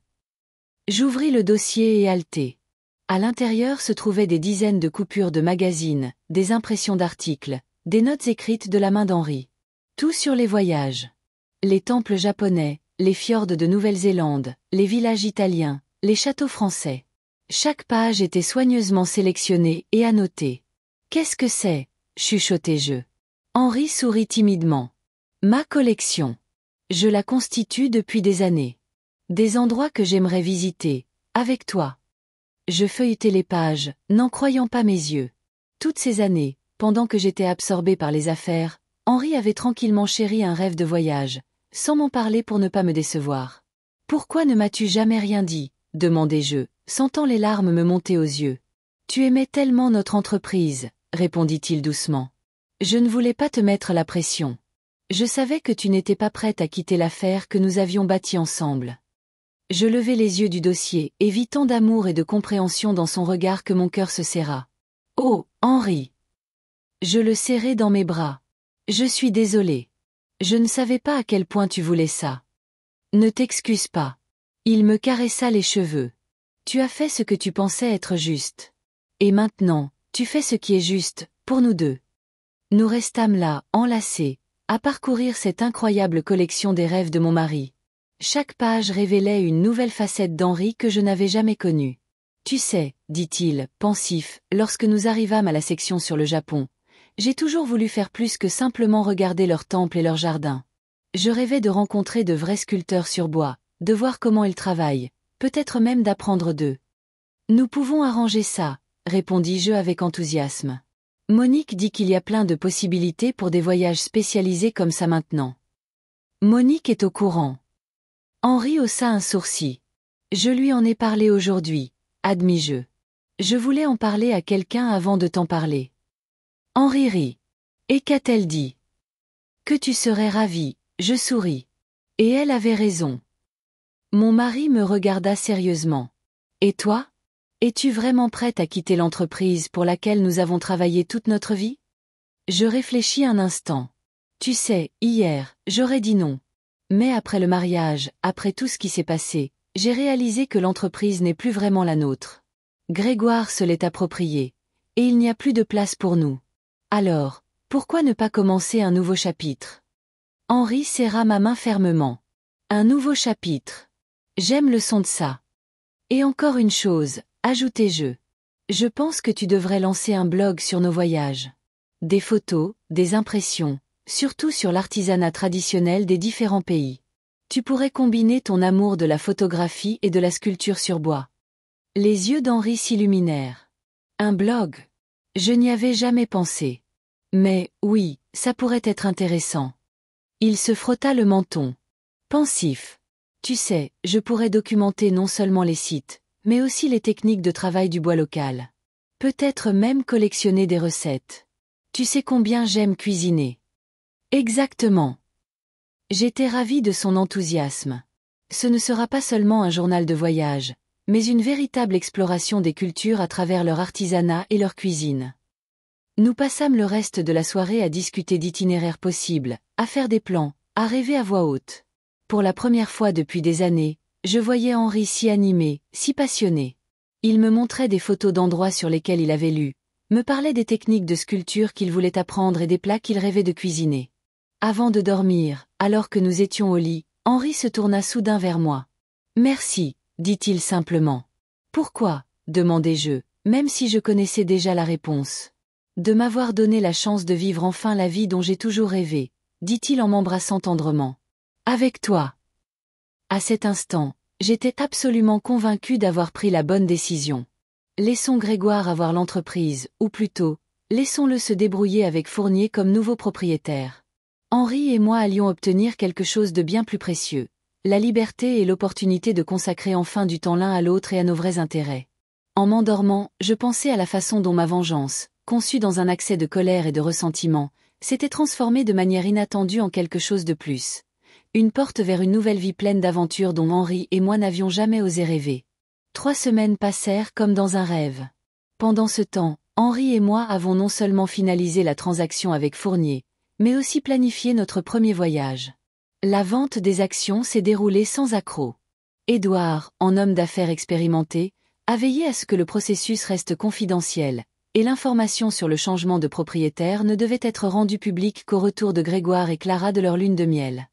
J'ouvris le dossier et haletai. À l'intérieur se trouvaient des dizaines de coupures de magazines, des impressions d'articles, des notes écrites de la main d'Henri. Tout sur les voyages. Les temples japonais, les fjords de Nouvelle-Zélande, les villages italiens, les châteaux français. Chaque page était soigneusement sélectionnée et annotée. Qu'est-ce que c'est? Chuchotai-je. Henri sourit timidement. Ma collection. Je la constitue depuis des années. Des endroits que j'aimerais visiter, avec toi. Je feuilletai les pages, n'en croyant pas mes yeux. Toutes ces années, pendant que j'étais absorbée par les affaires, Henri avait tranquillement chéri un rêve de voyage, sans m'en parler pour ne pas me décevoir. Pourquoi ne m'as-tu jamais rien dit? Demandai-je, sentant les larmes me monter aux yeux. Tu aimais tellement notre entreprise, répondit-il doucement. Je ne voulais pas te mettre la pression. Je savais que tu n'étais pas prête à quitter l'affaire que nous avions bâtie ensemble. Je levai les yeux du dossier et vis tant d'amour et de compréhension dans son regard que mon cœur se serra. Oh, Henri! Je le serrai dans mes bras. Je suis désolée. Je ne savais pas à quel point tu voulais ça. Ne t'excuse pas. Il me caressa les cheveux. Tu as fait ce que tu pensais être juste. Et maintenant, tu fais ce qui est juste, pour nous deux. Nous restâmes là, enlacés, à parcourir cette incroyable collection des rêves de mon mari. Chaque page révélait une nouvelle facette d'Henri que je n'avais jamais connue. Tu sais, dit-il, pensif, lorsque nous arrivâmes à la section sur le Japon, j'ai toujours voulu faire plus que simplement regarder leurs temples et leurs jardins. Je rêvais de rencontrer de vrais sculpteurs sur bois, de voir comment ils travaillent, peut-être même d'apprendre d'eux. Nous pouvons arranger ça, répondis-je avec enthousiasme. Monique dit qu'il y a plein de possibilités pour des voyages spécialisés comme ça maintenant. Monique est au courant. Henri haussa un sourcil. Je lui en ai parlé aujourd'hui, admis-je. Je voulais en parler à quelqu'un avant de t'en parler. Henri rit. Et qu'a-t-elle dit? Que tu serais ravi, je souris. Et elle avait raison. Mon mari me regarda sérieusement. Et toi? Es-tu vraiment prête à quitter l'entreprise pour laquelle nous avons travaillé toute notre vie? Je réfléchis un instant. Tu sais, hier, j'aurais dit non. Mais après le mariage, après tout ce qui s'est passé, j'ai réalisé que l'entreprise n'est plus vraiment la nôtre. Grégoire se l'est appropriée. Et il n'y a plus de place pour nous. Alors, pourquoi ne pas commencer un nouveau chapitre? Henri serra ma main fermement. Un nouveau chapitre. J'aime le son de ça. Et encore une chose, ajoutai-je. Je pense que tu devrais lancer un blog sur nos voyages. Des photos, des impressions, surtout sur l'artisanat traditionnel des différents pays. Tu pourrais combiner ton amour de la photographie et de la sculpture sur bois. Les yeux d'Henri s'illuminèrent. Un blog? Je n'y avais jamais pensé. Mais, oui, ça pourrait être intéressant. Il se frotta le menton. Pensif. Tu sais, je pourrais documenter non seulement les sites, mais aussi les techniques de travail du bois local. Peut-être même collectionner des recettes. Tu sais combien j'aime cuisiner. Exactement. J'étais ravie de son enthousiasme. Ce ne sera pas seulement un journal de voyage, mais une véritable exploration des cultures à travers leur artisanat et leur cuisine. Nous passâmes le reste de la soirée à discuter d'itinéraires possibles, à faire des plans, à rêver à voix haute. Pour la première fois depuis des années, je voyais Henri si animé, si passionné. Il me montrait des photos d'endroits sur lesquels il avait lu, me parlait des techniques de sculpture qu'il voulait apprendre et des plats qu'il rêvait de cuisiner. Avant de dormir, alors que nous étions au lit, Henri se tourna soudain vers moi. « Merci », dit-il simplement. « Pourquoi ?» demandai-je, même si je connaissais déjà la réponse. « De m'avoir donné la chance de vivre enfin la vie dont j'ai toujours rêvé », dit-il en m'embrassant tendrement. « Avec toi. » À cet instant, j'étais absolument convaincue d'avoir pris la bonne décision. Laissons Grégoire avoir l'entreprise, ou plutôt, laissons-le se débrouiller avec Fournier comme nouveau propriétaire. Henri et moi allions obtenir quelque chose de bien plus précieux, la liberté et l'opportunité de consacrer enfin du temps l'un à l'autre et à nos vrais intérêts. En m'endormant, je pensais à la façon dont ma vengeance, conçue dans un accès de colère et de ressentiment, s'était transformée de manière inattendue en quelque chose de plus. Une porte vers une nouvelle vie pleine d'aventures dont Henri et moi n'avions jamais osé rêver. 3 semaines passèrent comme dans un rêve. Pendant ce temps, Henri et moi avons non seulement finalisé la transaction avec Fournier, mais aussi planifié notre premier voyage. La vente des actions s'est déroulée sans accroc. Édouard, en homme d'affaires expérimenté, a veillé à ce que le processus reste confidentiel, et l'information sur le changement de propriétaire ne devait être rendue publique qu'au retour de Grégoire et Clara de leur lune de miel.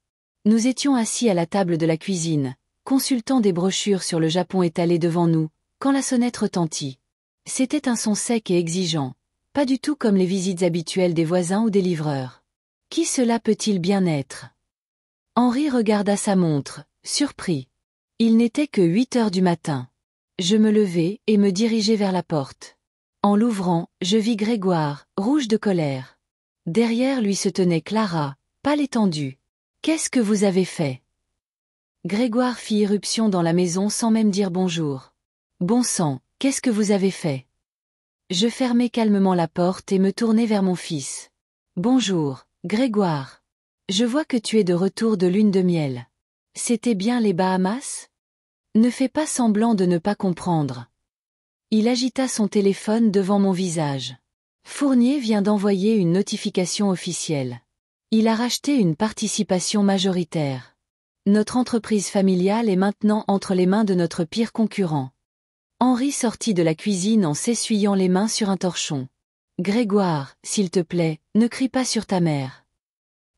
Nous étions assis à la table de la cuisine, consultant des brochures sur le Japon étalées devant nous, quand la sonnette retentit. C'était un son sec et exigeant, pas du tout comme les visites habituelles des voisins ou des livreurs. Qui cela peut-il bien être? Henri regarda sa montre, surpris. Il n'était que 8 heures du matin. Je me levai et me dirigeai vers la porte. En l'ouvrant, je vis Grégoire, rouge de colère. Derrière lui se tenait Clara, pâle et tendue. « Qu'est-ce que vous avez fait ?» Grégoire fit irruption dans la maison sans même dire bonjour. « Bon sang, qu'est-ce que vous avez fait ?» Je fermai calmement la porte et me tournai vers mon fils. « Bonjour, Grégoire. Je vois que tu es de retour de lune de miel. C'était bien les Bahamas ? Ne fais pas semblant de ne pas comprendre. » Il agita son téléphone devant mon visage. Fournier vient d'envoyer une notification officielle. Il a racheté une participation majoritaire. Notre entreprise familiale est maintenant entre les mains de notre pire concurrent. Henri sortit de la cuisine en s'essuyant les mains sur un torchon. « Grégoire, s'il te plaît, ne crie pas sur ta mère. »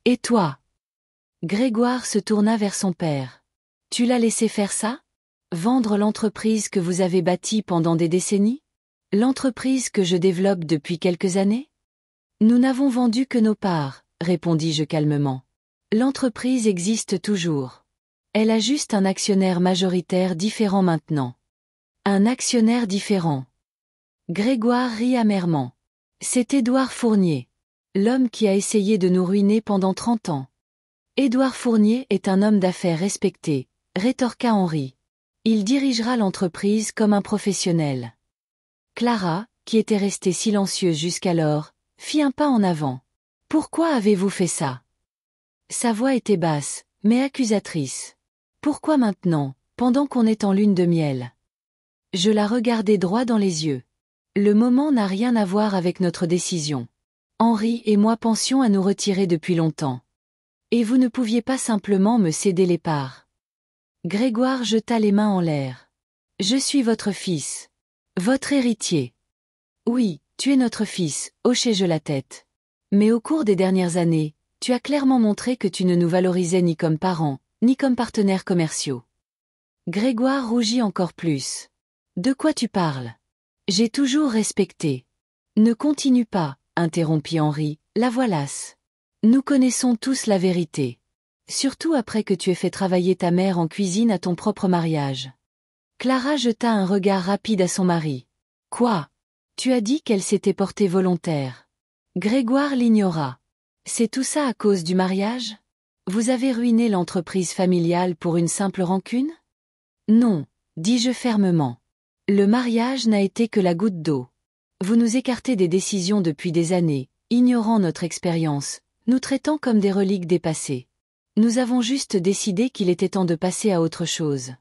Et toi? Grégoire se tourna vers son père. Tu l'as laissé faire ça? Vendre l'entreprise que vous avez bâtie pendant des décennies? L'entreprise que je développe depuis quelques années? Nous n'avons vendu que nos parts, répondis-je calmement. L'entreprise existe toujours. Elle a juste un actionnaire majoritaire différent maintenant. Un actionnaire différent. Grégoire rit amèrement. C'est Édouard Fournier. L'homme qui a essayé de nous ruiner pendant 30 ans. Édouard Fournier est un homme d'affaires respecté, rétorqua Henri. Il dirigera l'entreprise comme un professionnel. Clara, qui était restée silencieuse jusqu'alors, fit un pas en avant. Pourquoi avez-vous fait ça? Sa voix était basse, mais accusatrice. Pourquoi maintenant, pendant qu'on est en lune de miel? Je la regardai droit dans les yeux. Le moment n'a rien à voir avec notre décision. Henri et moi pensions à nous retirer depuis longtemps. Et vous ne pouviez pas simplement me céder les parts. Grégoire jeta les mains en l'air. Je suis votre fils. Votre héritier. Oui, tu es notre fils, hochai-je la tête. Mais au cours des dernières années, tu as clairement montré que tu ne nous valorisais ni comme parents, ni comme partenaires commerciaux. Grégoire rougit encore plus. De quoi tu parles? J'ai toujours respecté. Ne continue pas, interrompit Henri, la voilasse. Nous connaissons tous la vérité. Surtout après que tu aies fait travailler ta mère en cuisine à ton propre mariage. Clara jeta un regard rapide à son mari. Quoi? Tu as dit qu'elle s'était portée volontaire. Grégoire l'ignora. C'est tout ça à cause du mariage? Vous avez ruiné l'entreprise familiale pour une simple rancune? Non, dis-je fermement. Le mariage n'a été que la goutte d'eau. Vous nous écartez des décisions depuis des années, ignorant notre expérience, nous traitant comme des reliques dépassées. Nous avons juste décidé qu'il était temps de passer à autre chose.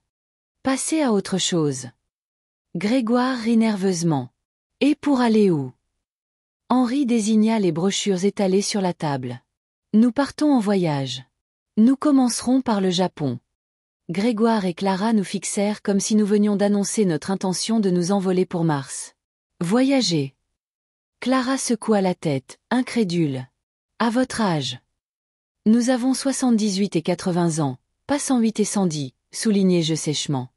Passer à autre chose. Grégoire rit nerveusement. Et pour aller où? Henri désigna les brochures étalées sur la table. Nous partons en voyage. Nous commencerons par le Japon. Grégoire et Clara nous fixèrent comme si nous venions d'annoncer notre intention de nous envoler pour Mars. Voyager. Clara secoua la tête, incrédule. À votre âge. Nous avons 78 et 80 ans, pas 108 et 110, soulignai-je sèchement.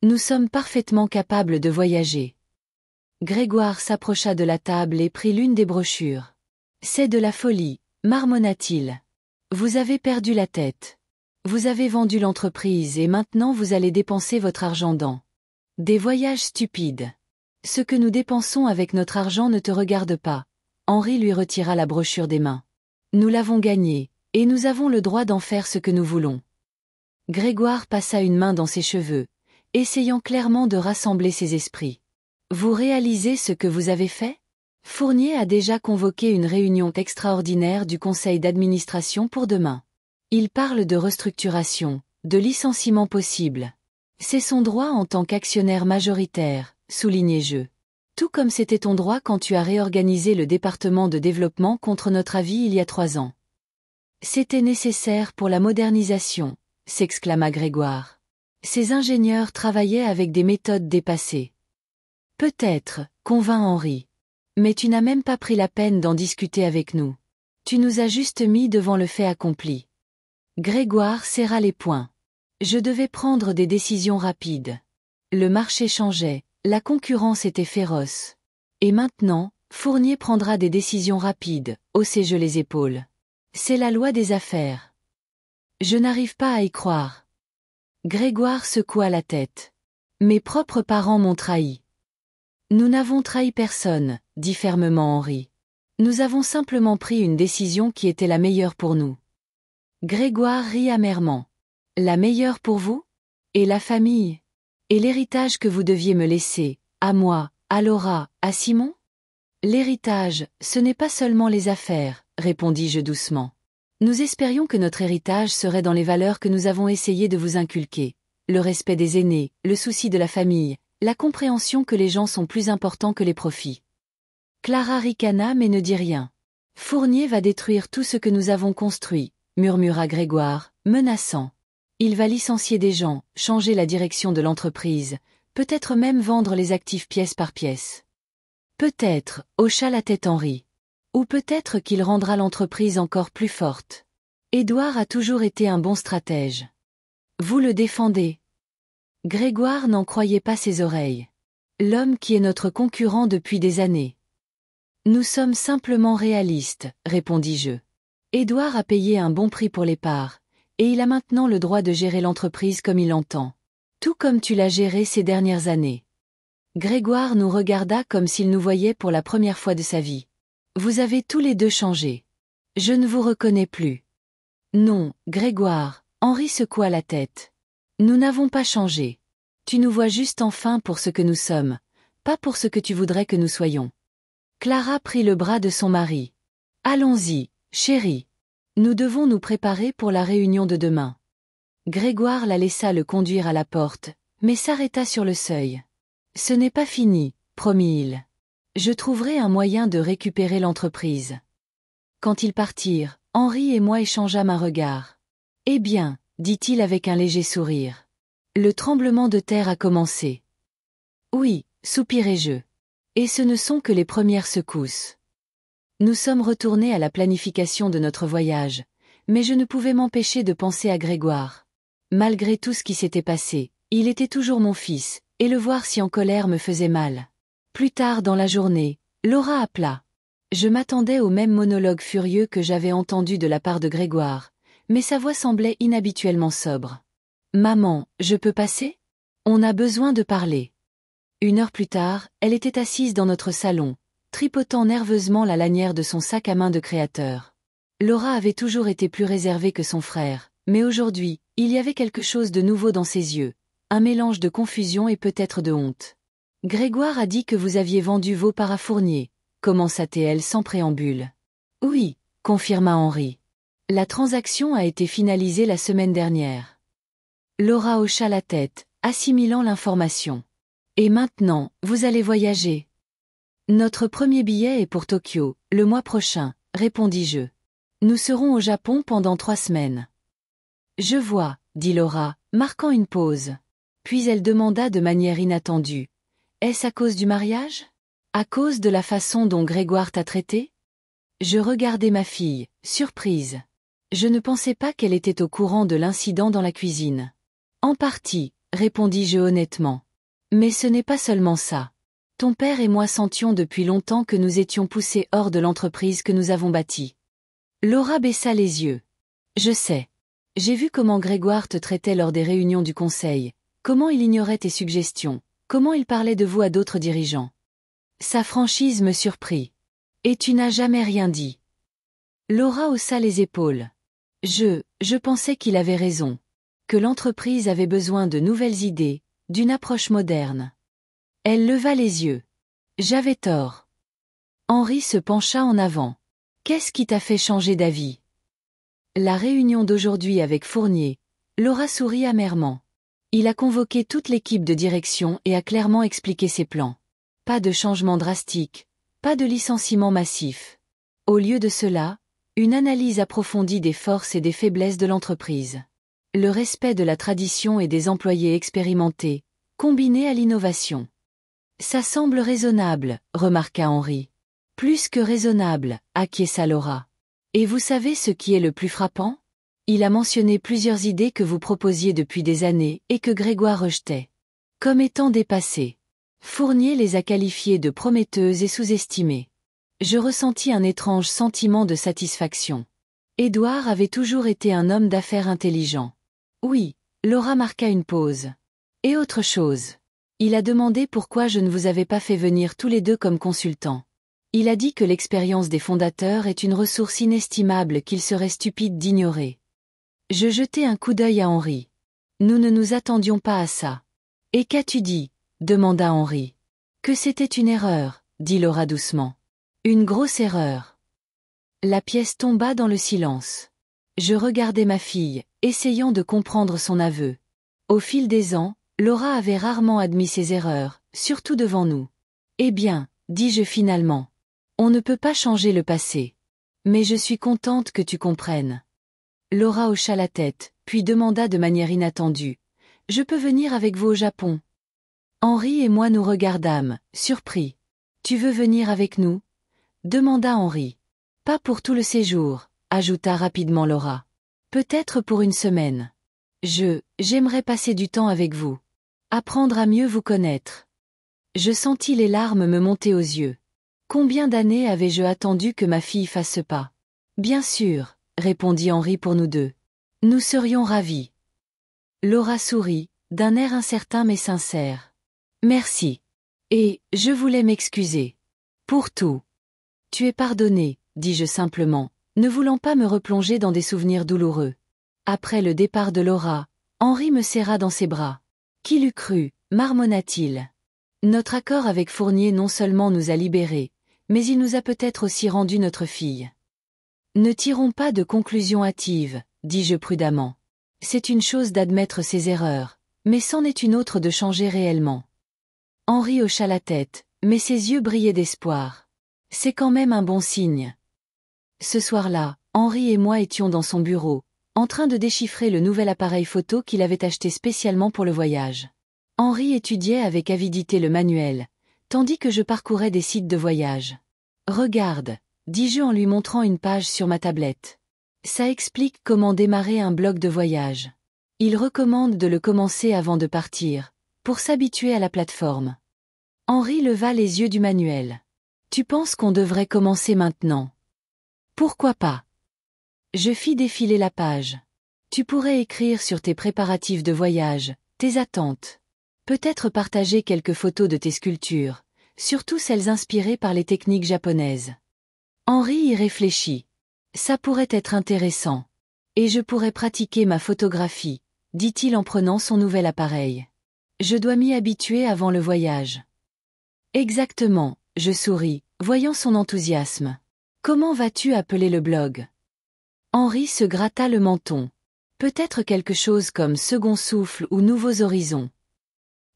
Nous sommes parfaitement capables de voyager. Grégoire s'approcha de la table et prit l'une des brochures. C'est de la folie, marmonna-t-il. Vous avez perdu la tête. Vous avez vendu l'entreprise et maintenant vous allez dépenser votre argent dans des voyages stupides. Ce que nous dépensons avec notre argent ne te regarde pas. Henri lui retira la brochure des mains. Nous l'avons gagnée, et nous avons le droit d'en faire ce que nous voulons. Grégoire passa une main dans ses cheveux, essayant clairement de rassembler ses esprits. Vous réalisez ce que vous avez fait? Fournier a déjà convoqué une réunion extraordinaire du conseil d'administration pour demain. Il parle de restructuration, de licenciement possible. C'est son droit en tant qu'actionnaire majoritaire, soulignai-je. Tout comme c'était ton droit quand tu as réorganisé le département de développement contre notre avis il y a 3 ans. C'était nécessaire pour la modernisation, s'exclama Grégoire. Ces ingénieurs travaillaient avec des méthodes dépassées. Peut-être, convint Henri. Mais tu n'as même pas pris la peine d'en discuter avec nous. Tu nous as juste mis devant le fait accompli. Grégoire serra les poings. Je devais prendre des décisions rapides. Le marché changeait, la concurrence était féroce. Et maintenant, Fournier prendra des décisions rapides, haussai-je les épaules. C'est la loi des affaires. Je n'arrive pas à y croire. Grégoire secoua la tête. Mes propres parents m'ont trahi. Nous n'avons trahi personne, dit fermement Henri. Nous avons simplement pris une décision qui était la meilleure pour nous. Grégoire rit amèrement. La meilleure pour vous? Et la famille? Et l'héritage que vous deviez me laisser, à moi, à Laura, à Simon? L'héritage, ce n'est pas seulement les affaires, répondis-je doucement. Nous espérions que notre héritage serait dans les valeurs que nous avons essayé de vous inculquer. Le respect des aînés, le souci de la famille, la compréhension que les gens sont plus importants que les profits. Clara ricana mais ne dit rien. Fournier va détruire tout ce que nous avons construit, murmura Grégoire, menaçant. Il va licencier des gens, changer la direction de l'entreprise, peut-être même vendre les actifs pièce par pièce. Peut-être, hocha la tête Henri. Ou peut-être qu'il rendra l'entreprise encore plus forte. Édouard a toujours été un bon stratège. Vous le défendez. Grégoire n'en croyait pas ses oreilles. L'homme qui est notre concurrent depuis des années. Nous sommes simplement réalistes, répondis-je. Édouard a payé un bon prix pour les parts, et il a maintenant le droit de gérer l'entreprise comme il l'entend. Tout comme tu l'as géré ces dernières années. Grégoire nous regarda comme s'il nous voyait pour la première fois de sa vie. Vous avez tous les deux changé. Je ne vous reconnais plus. Non, Grégoire, Henri secoua la tête. Nous n'avons pas changé. Tu nous vois juste enfin pour ce que nous sommes, pas pour ce que tu voudrais que nous soyons. Clara prit le bras de son mari. Allons-y, chérie. Nous devons nous préparer pour la réunion de demain. Grégoire la laissa le conduire à la porte, mais s'arrêta sur le seuil. Ce n'est pas fini, promit-il. Je trouverai un moyen de récupérer l'entreprise. Quand ils partirent, Henri et moi échangeâmes un regard. Eh bien, dit-il avec un léger sourire. Le tremblement de terre a commencé. Oui, soupirai-je. Et ce ne sont que les premières secousses. Nous sommes retournés à la planification de notre voyage, mais je ne pouvais m'empêcher de penser à Grégoire. Malgré tout ce qui s'était passé, il était toujours mon fils, et le voir si en colère me faisait mal. Plus tard dans la journée, Laura appela. Je m'attendais au même monologue furieux que j'avais entendu de la part de Grégoire, mais sa voix semblait inhabituellement sobre. « Maman, je peux passer ? On a besoin de parler. » 1 heure plus tard, elle était assise dans notre salon, tripotant nerveusement la lanière de son sac à main de créateur. Laura avait toujours été plus réservée que son frère, mais aujourd'hui, il y avait quelque chose de nouveau dans ses yeux, un mélange de confusion et peut-être de honte. « Grégoire a dit que vous aviez vendu vos parts à Fournier, commença-t-elle sans préambule. « Oui, confirma Henri. La transaction a été finalisée la semaine dernière. » Laura hocha la tête, assimilant l'information. « Et maintenant, vous allez voyager. » « Notre premier billet est pour Tokyo, le mois prochain, répondis-je. Nous serons au Japon pendant 3 semaines. Je vois, dit Laura, marquant une pause. Puis elle demanda de manière inattendue. Est-ce à cause du mariage ? À cause de la façon dont Grégoire t'a traité ? Je regardai ma fille, surprise. Je ne pensais pas qu'elle était au courant de l'incident dans la cuisine. En partie, répondis-je honnêtement. Mais ce n'est pas seulement ça. Ton père et moi sentions depuis longtemps que nous étions poussés hors de l'entreprise que nous avons bâtie. Laura baissa les yeux. Je sais. J'ai vu comment Grégoire te traitait lors des réunions du conseil, comment il ignorait tes suggestions, comment il parlait de vous à d'autres dirigeants. Sa franchise me surprit. Et tu n'as jamais rien dit. Laura haussa les épaules. Je pensais qu'il avait raison. Que l'entreprise avait besoin de nouvelles idées, d'une approche moderne. Elle leva les yeux. J'avais tort. Henri se pencha en avant. Qu'est-ce qui t'a fait changer d'avis ? La réunion d'aujourd'hui avec Fournier. Laura sourit amèrement. Il a convoqué toute l'équipe de direction et a clairement expliqué ses plans. Pas de changement drastique, pas de licenciement massif. Au lieu de cela, une analyse approfondie des forces et des faiblesses de l'entreprise. Le respect de la tradition et des employés expérimentés, combiné à l'innovation. Ça semble raisonnable, remarqua Henri. Plus que raisonnable, acquiesça Laura. Et vous savez ce qui est le plus frappant ? Il a mentionné plusieurs idées que vous proposiez depuis des années et que Grégoire rejetait. Comme étant dépassées. Fournier les a qualifiées de prometteuses et sous-estimées. Je ressentis un étrange sentiment de satisfaction. Édouard avait toujours été un homme d'affaires intelligent. Oui, Laura marqua une pause. Et autre chose. Il a demandé pourquoi je ne vous avais pas fait venir tous les deux comme consultants. Il a dit que l'expérience des fondateurs est une ressource inestimable qu'il serait stupide d'ignorer. Je jetai un coup d'œil à Henri. Nous ne nous attendions pas à ça. Et qu'as-tu dit ? Demanda Henri. Que c'était une erreur, dit Laura doucement. Une grosse erreur. La pièce tomba dans le silence. Je regardais ma fille, essayant de comprendre son aveu. Au fil des ans, Laura avait rarement admis ses erreurs, surtout devant nous. Eh bien, dis-je finalement. On ne peut pas changer le passé. Mais je suis contente que tu comprennes. Laura hocha la tête, puis demanda de manière inattendue. Je peux venir avec vous au Japon ? Henri et moi nous regardâmes, surpris. Tu veux venir avec nous ? Demanda Henri. Pas pour tout le séjour, ajouta rapidement Laura. Peut-être pour une semaine. J'aimerais passer du temps avec vous. Apprendre à mieux vous connaître. Je sentis les larmes me monter aux yeux. Combien d'années avais-je attendu que ma fille fasse ce pas? Bien sûr, répondit Henri pour nous deux. Nous serions ravis. Laura sourit, d'un air incertain mais sincère. Merci. Et, je voulais m'excuser. Pour tout. Tu es pardonné, dis-je simplement, ne voulant pas me replonger dans des souvenirs douloureux. Après le départ de Laura, Henri me serra dans ses bras. Qui l'eût cru, marmonna-t-il. Notre accord avec Fournier non seulement nous a libérés, mais il nous a peut-être aussi rendu notre fille. Ne tirons pas de conclusions hâtives, dis-je prudemment. C'est une chose d'admettre ses erreurs, mais c'en est une autre de changer réellement. Henri hocha la tête, mais ses yeux brillaient d'espoir. C'est quand même un bon signe. Ce soir-là, Henri et moi étions dans son bureau, en train de déchiffrer le nouvel appareil photo qu'il avait acheté spécialement pour le voyage. Henri étudiait avec avidité le manuel, tandis que je parcourais des sites de voyage. Regarde, dis-je en lui montrant une page sur ma tablette. Ça explique comment démarrer un blog de voyage. Il recommande de le commencer avant de partir, pour s'habituer à la plateforme. Henri leva les yeux du manuel. Tu penses qu'on devrait commencer maintenant? Pourquoi pas? Je fis défiler la page. Tu pourrais écrire sur tes préparatifs de voyage, tes attentes. Peut-être partager quelques photos de tes sculptures, surtout celles inspirées par les techniques japonaises. Henri y réfléchit. Ça pourrait être intéressant. Et je pourrais pratiquer ma photographie, dit-il en prenant son nouvel appareil. Je dois m'y habituer avant le voyage. Exactement, je souris, voyant son enthousiasme. Comment vas-tu appeler le blog? Henri se gratta le menton. Peut-être quelque chose comme Second Souffle ou Nouveaux Horizons.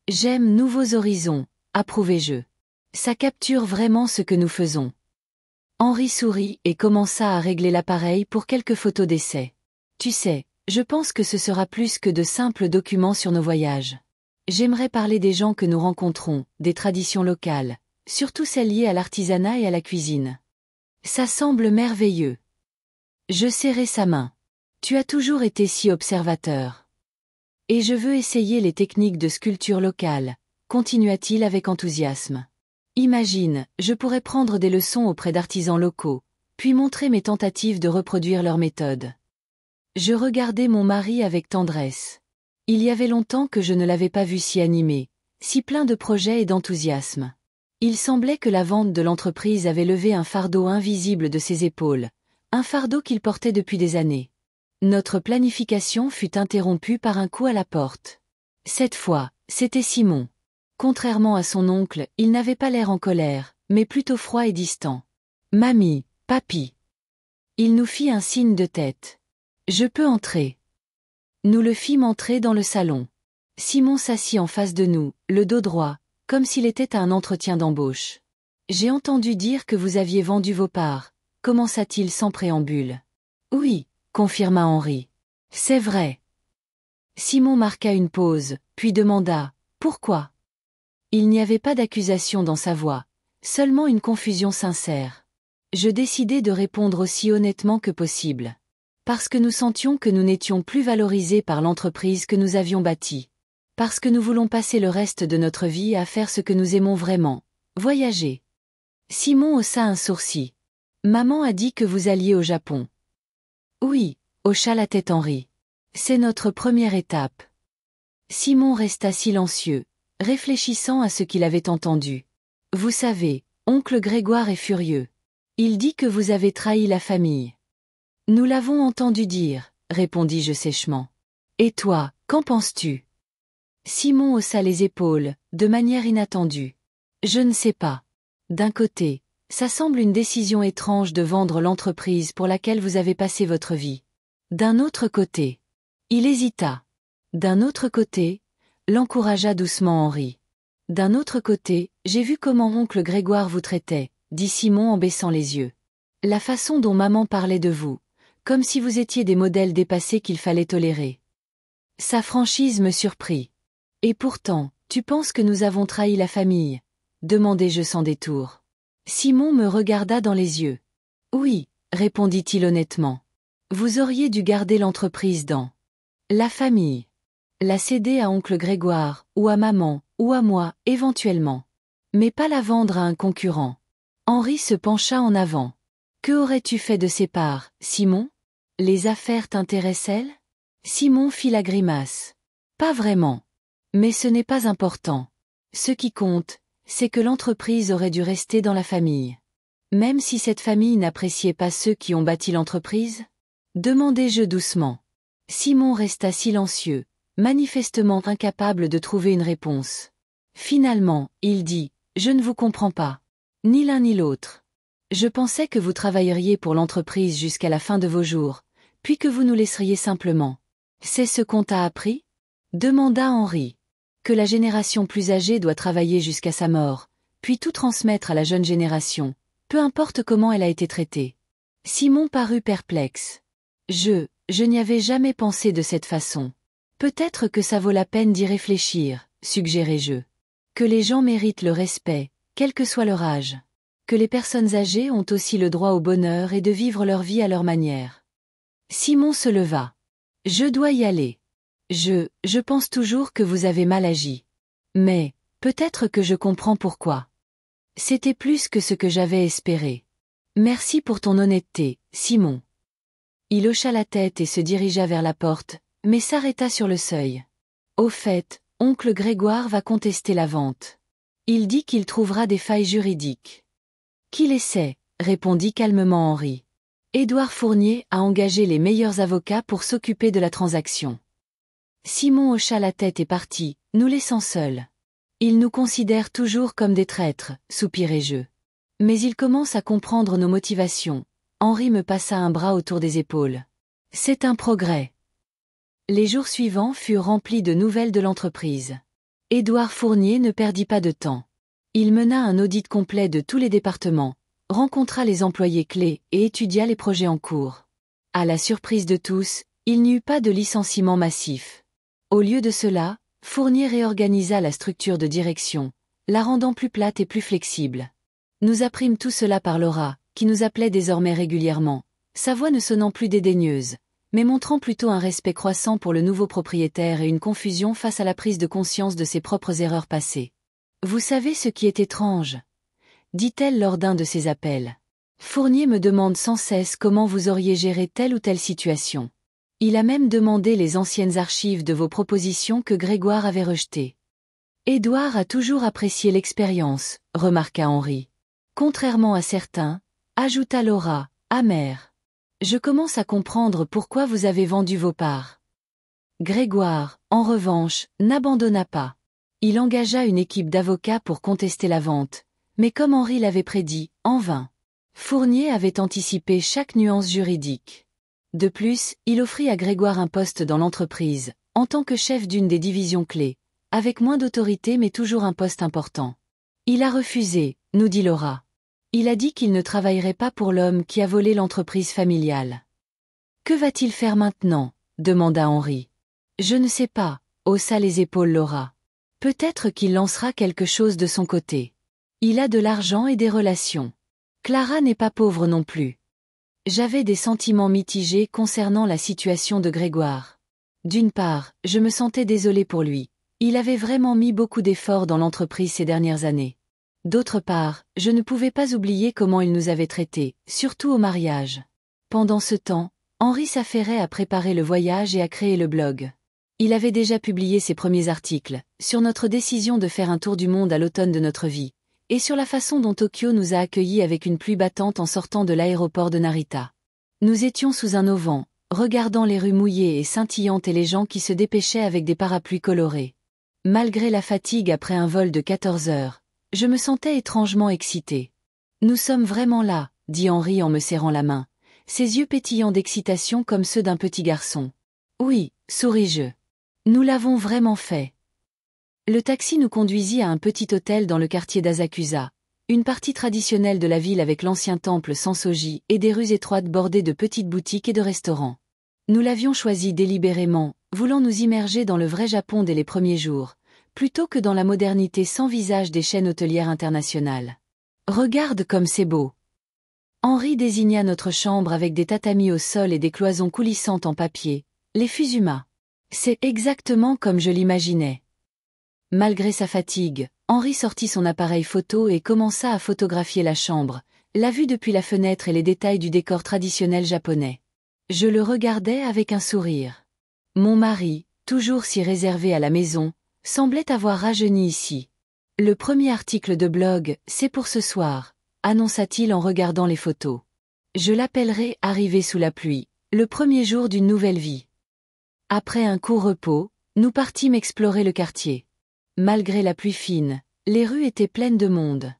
J'aime Nouveaux Horizons, approuvai-je. Ça capture vraiment ce que nous faisons. Henri sourit et commença à régler l'appareil pour quelques photos d'essai. Tu sais, je pense que ce sera plus que de simples documents sur nos voyages. J'aimerais parler des gens que nous rencontrons, des traditions locales, surtout celles liées à l'artisanat et à la cuisine. Ça semble merveilleux. Je serrai sa main. Tu as toujours été si observateur. Et je veux essayer les techniques de sculpture locale, continua-t-il avec enthousiasme. Imagine, je pourrais prendre des leçons auprès d'artisans locaux, puis montrer mes tentatives de reproduire leurs méthodes. Je regardais mon mari avec tendresse. Il y avait longtemps que je ne l'avais pas vu si animé, si plein de projets et d'enthousiasme. Il semblait que la vente de l'entreprise avait levé un fardeau invisible de ses épaules, un fardeau qu'il portait depuis des années. Notre planification fut interrompue par un coup à la porte. Cette fois, c'était Simon. Contrairement à son oncle, il n'avait pas l'air en colère, mais plutôt froid et distant. « Mamie, papy. » Il nous fit un signe de tête. « Je peux entrer. » Nous le fîmes entrer dans le salon. Simon s'assit en face de nous, le dos droit, comme s'il était à un entretien d'embauche. « J'ai entendu dire que vous aviez vendu vos parts, » commença-t-il sans préambule. « Oui, » confirma Henri. « C'est vrai. » Simon marqua une pause, puis demanda « Pourquoi ?» Il n'y avait pas d'accusation dans sa voix, seulement une confusion sincère. Je décidai de répondre aussi honnêtement que possible. Parce que nous sentions que nous n'étions plus valorisés par l'entreprise que nous avions bâtie. Parce que nous voulons passer le reste de notre vie à faire ce que nous aimons vraiment, voyager. Simon haussa un sourcil. Maman a dit que vous alliez au Japon. Oui, hocha la tête Henri. C'est notre première étape. Simon resta silencieux, réfléchissant à ce qu'il avait entendu. Vous savez, oncle Grégoire est furieux. Il dit que vous avez trahi la famille. Nous l'avons entendu dire, répondis-je sèchement. Et toi, qu'en penses-tu? Simon haussa les épaules, de manière inattendue. Je ne sais pas. D'un côté, ça semble une décision étrange de vendre l'entreprise pour laquelle vous avez passé votre vie. D'un autre côté, il hésita. D'un autre côté, l'encouragea doucement Henri. D'un autre côté, j'ai vu comment oncle Grégoire vous traitait, dit Simon en baissant les yeux. La façon dont maman parlait de vous, comme si vous étiez des modèles dépassés qu'il fallait tolérer. Sa franchise me surprit. Et pourtant, tu penses que nous avons trahi la famille? Demandai-je sans détour. Simon me regarda dans les yeux. Oui, répondit-il honnêtement. Vous auriez dû garder l'entreprise dans la famille. La céder à oncle Grégoire, ou à maman, ou à moi, éventuellement. Mais pas la vendre à un concurrent. Henri se pencha en avant. Que aurais-tu fait de ces parts, Simon? Les affaires t'intéressent-elles? Simon fit la grimace. Pas vraiment. Mais ce n'est pas important. Ce qui compte, c'est que l'entreprise aurait dû rester dans la famille. Même si cette famille n'appréciait pas ceux qui ont bâti l'entreprise? Demandai-je doucement. Simon resta silencieux, manifestement incapable de trouver une réponse. Finalement, il dit, « Je ne vous comprends pas. Ni l'un ni l'autre. Je pensais que vous travailleriez pour l'entreprise jusqu'à la fin de vos jours, puis que vous nous laisseriez simplement. C'est ce qu'on t'a appris? » demanda Henri. Que la génération plus âgée doit travailler jusqu'à sa mort, puis tout transmettre à la jeune génération, peu importe comment elle a été traitée. Simon parut perplexe. Je n'y avais jamais pensé de cette façon. Peut-être que ça vaut la peine d'y réfléchir, suggérai-je. Que les gens méritent le respect, quel que soit leur âge. Que les personnes âgées ont aussi le droit au bonheur et de vivre leur vie à leur manière. Simon se leva. Je dois y aller. Je pense toujours que vous avez mal agi. Mais, peut-être que je comprends pourquoi. C'était plus que ce que j'avais espéré. Merci pour ton honnêteté, Simon. Il hocha la tête et se dirigea vers la porte, mais s'arrêta sur le seuil. Au fait, oncle Grégoire va contester la vente. Il dit qu'il trouvera des failles juridiques. Qu'il essaie, répondit calmement Henri. Édouard Fournier a engagé les meilleurs avocats pour s'occuper de la transaction. Simon hocha la tête et partit, nous laissant seuls. Il nous considère toujours comme des traîtres, soupirai-je. Mais il commence à comprendre nos motivations. Henri me passa un bras autour des épaules. C'est un progrès. Les jours suivants furent remplis de nouvelles de l'entreprise. Édouard Fournier ne perdit pas de temps. Il mena un audit complet de tous les départements, rencontra les employés clés et étudia les projets en cours. À la surprise de tous, il n'y eut pas de licenciement massif. Au lieu de cela, Fournier réorganisa la structure de direction, la rendant plus plate et plus flexible. Nous apprîmes tout cela par Laura, qui nous appelait désormais régulièrement, sa voix ne sonnant plus dédaigneuse, mais montrant plutôt un respect croissant pour le nouveau propriétaire et une confusion face à la prise de conscience de ses propres erreurs passées. « Vous savez ce qui est étrange ?» dit-elle lors d'un de ses appels. « Fournier me demande sans cesse comment vous auriez géré telle ou telle situation. Il a même demandé les anciennes archives de vos propositions que Grégoire avait rejetées. »« Édouard a toujours apprécié l'expérience, » remarqua Henri. « Contrairement à certains, » ajouta Laura, amère. « Je commence à comprendre pourquoi vous avez vendu vos parts. » Grégoire, en revanche, n'abandonna pas. Il engagea une équipe d'avocats pour contester la vente, mais comme Henri l'avait prédit, en vain. Fournier avait anticipé chaque nuance juridique. De plus, il offrit à Grégoire un poste dans l'entreprise, en tant que chef d'une des divisions clés, avec moins d'autorité mais toujours un poste important. Il a refusé, nous dit Laura. Il a dit qu'il ne travaillerait pas pour l'homme qui a volé l'entreprise familiale. Que va-t-il faire maintenant? Demanda Henri. Je ne sais pas, haussa les épaules Laura. Peut-être qu'il lancera quelque chose de son côté. Il a de l'argent et des relations. Clara n'est pas pauvre non plus. J'avais des sentiments mitigés concernant la situation de Grégoire. D'une part, je me sentais désolée pour lui. Il avait vraiment mis beaucoup d'efforts dans l'entreprise ces dernières années. D'autre part, je ne pouvais pas oublier comment il nous avait traités, surtout au mariage. Pendant ce temps, Henri s'affairait à préparer le voyage et à créer le blog. Il avait déjà publié ses premiers articles, sur notre décision de faire un tour du monde à l'automne de notre vie, et sur la façon dont Tokyo nous a accueillis avec une pluie battante en sortant de l'aéroport de Narita. Nous étions sous un auvent, regardant les rues mouillées et scintillantes et les gens qui se dépêchaient avec des parapluies colorés. Malgré la fatigue après un vol de 14 heures, je me sentais étrangement excitée. Nous sommes vraiment là, dit Henri en me serrant la main, ses yeux pétillants d'excitation comme ceux d'un petit garçon. Oui, souris-je. Nous l'avons vraiment fait. Le taxi nous conduisit à un petit hôtel dans le quartier d'Asakusa, une partie traditionnelle de la ville avec l'ancien temple Sansoji et des rues étroites bordées de petites boutiques et de restaurants. Nous l'avions choisi délibérément, voulant nous immerger dans le vrai Japon dès les premiers jours, plutôt que dans la modernité sans visage des chaînes hôtelières internationales. Regarde comme c'est beau. Henri désigna notre chambre avec des tatamis au sol et des cloisons coulissantes en papier, les Fusuma. C'est exactement comme je l'imaginais. Malgré sa fatigue, Henri sortit son appareil photo et commença à photographier la chambre, la vue depuis la fenêtre et les détails du décor traditionnel japonais. Je le regardais avec un sourire. Mon mari, toujours si réservé à la maison, semblait avoir rajeuni ici. Le premier article de blog, c'est pour ce soir, annonça-t-il en regardant les photos. Je l'appellerai arrivé sous la pluie, le premier jour d'une nouvelle vie. Après un court repos, nous partîmes explorer le quartier. Malgré la pluie fine, les rues étaient pleines de monde.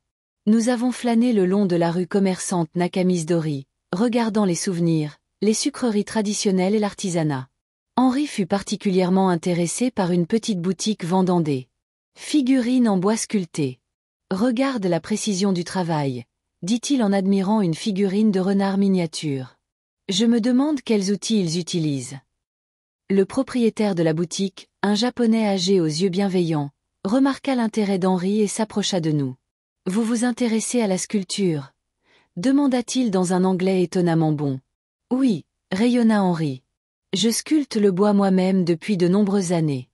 Nous avons flâné le long de la rue commerçante Nakamisdori, regardant les souvenirs, les sucreries traditionnelles et l'artisanat. Henri fut particulièrement intéressé par une petite boutique vendant des figurines en bois sculpté. Regarde la précision du travail, dit-il en admirant une figurine de renard miniature. Je me demande quels outils ils utilisent. Le propriétaire de la boutique, un Japonais âgé aux yeux bienveillants, remarqua l'intérêt d'Henri et s'approcha de nous. « Vous vous intéressez à la sculpture ?» demanda-t-il dans un anglais étonnamment bon. « Oui, » rayonna Henri. « Je sculpte le bois moi-même depuis de nombreuses années. »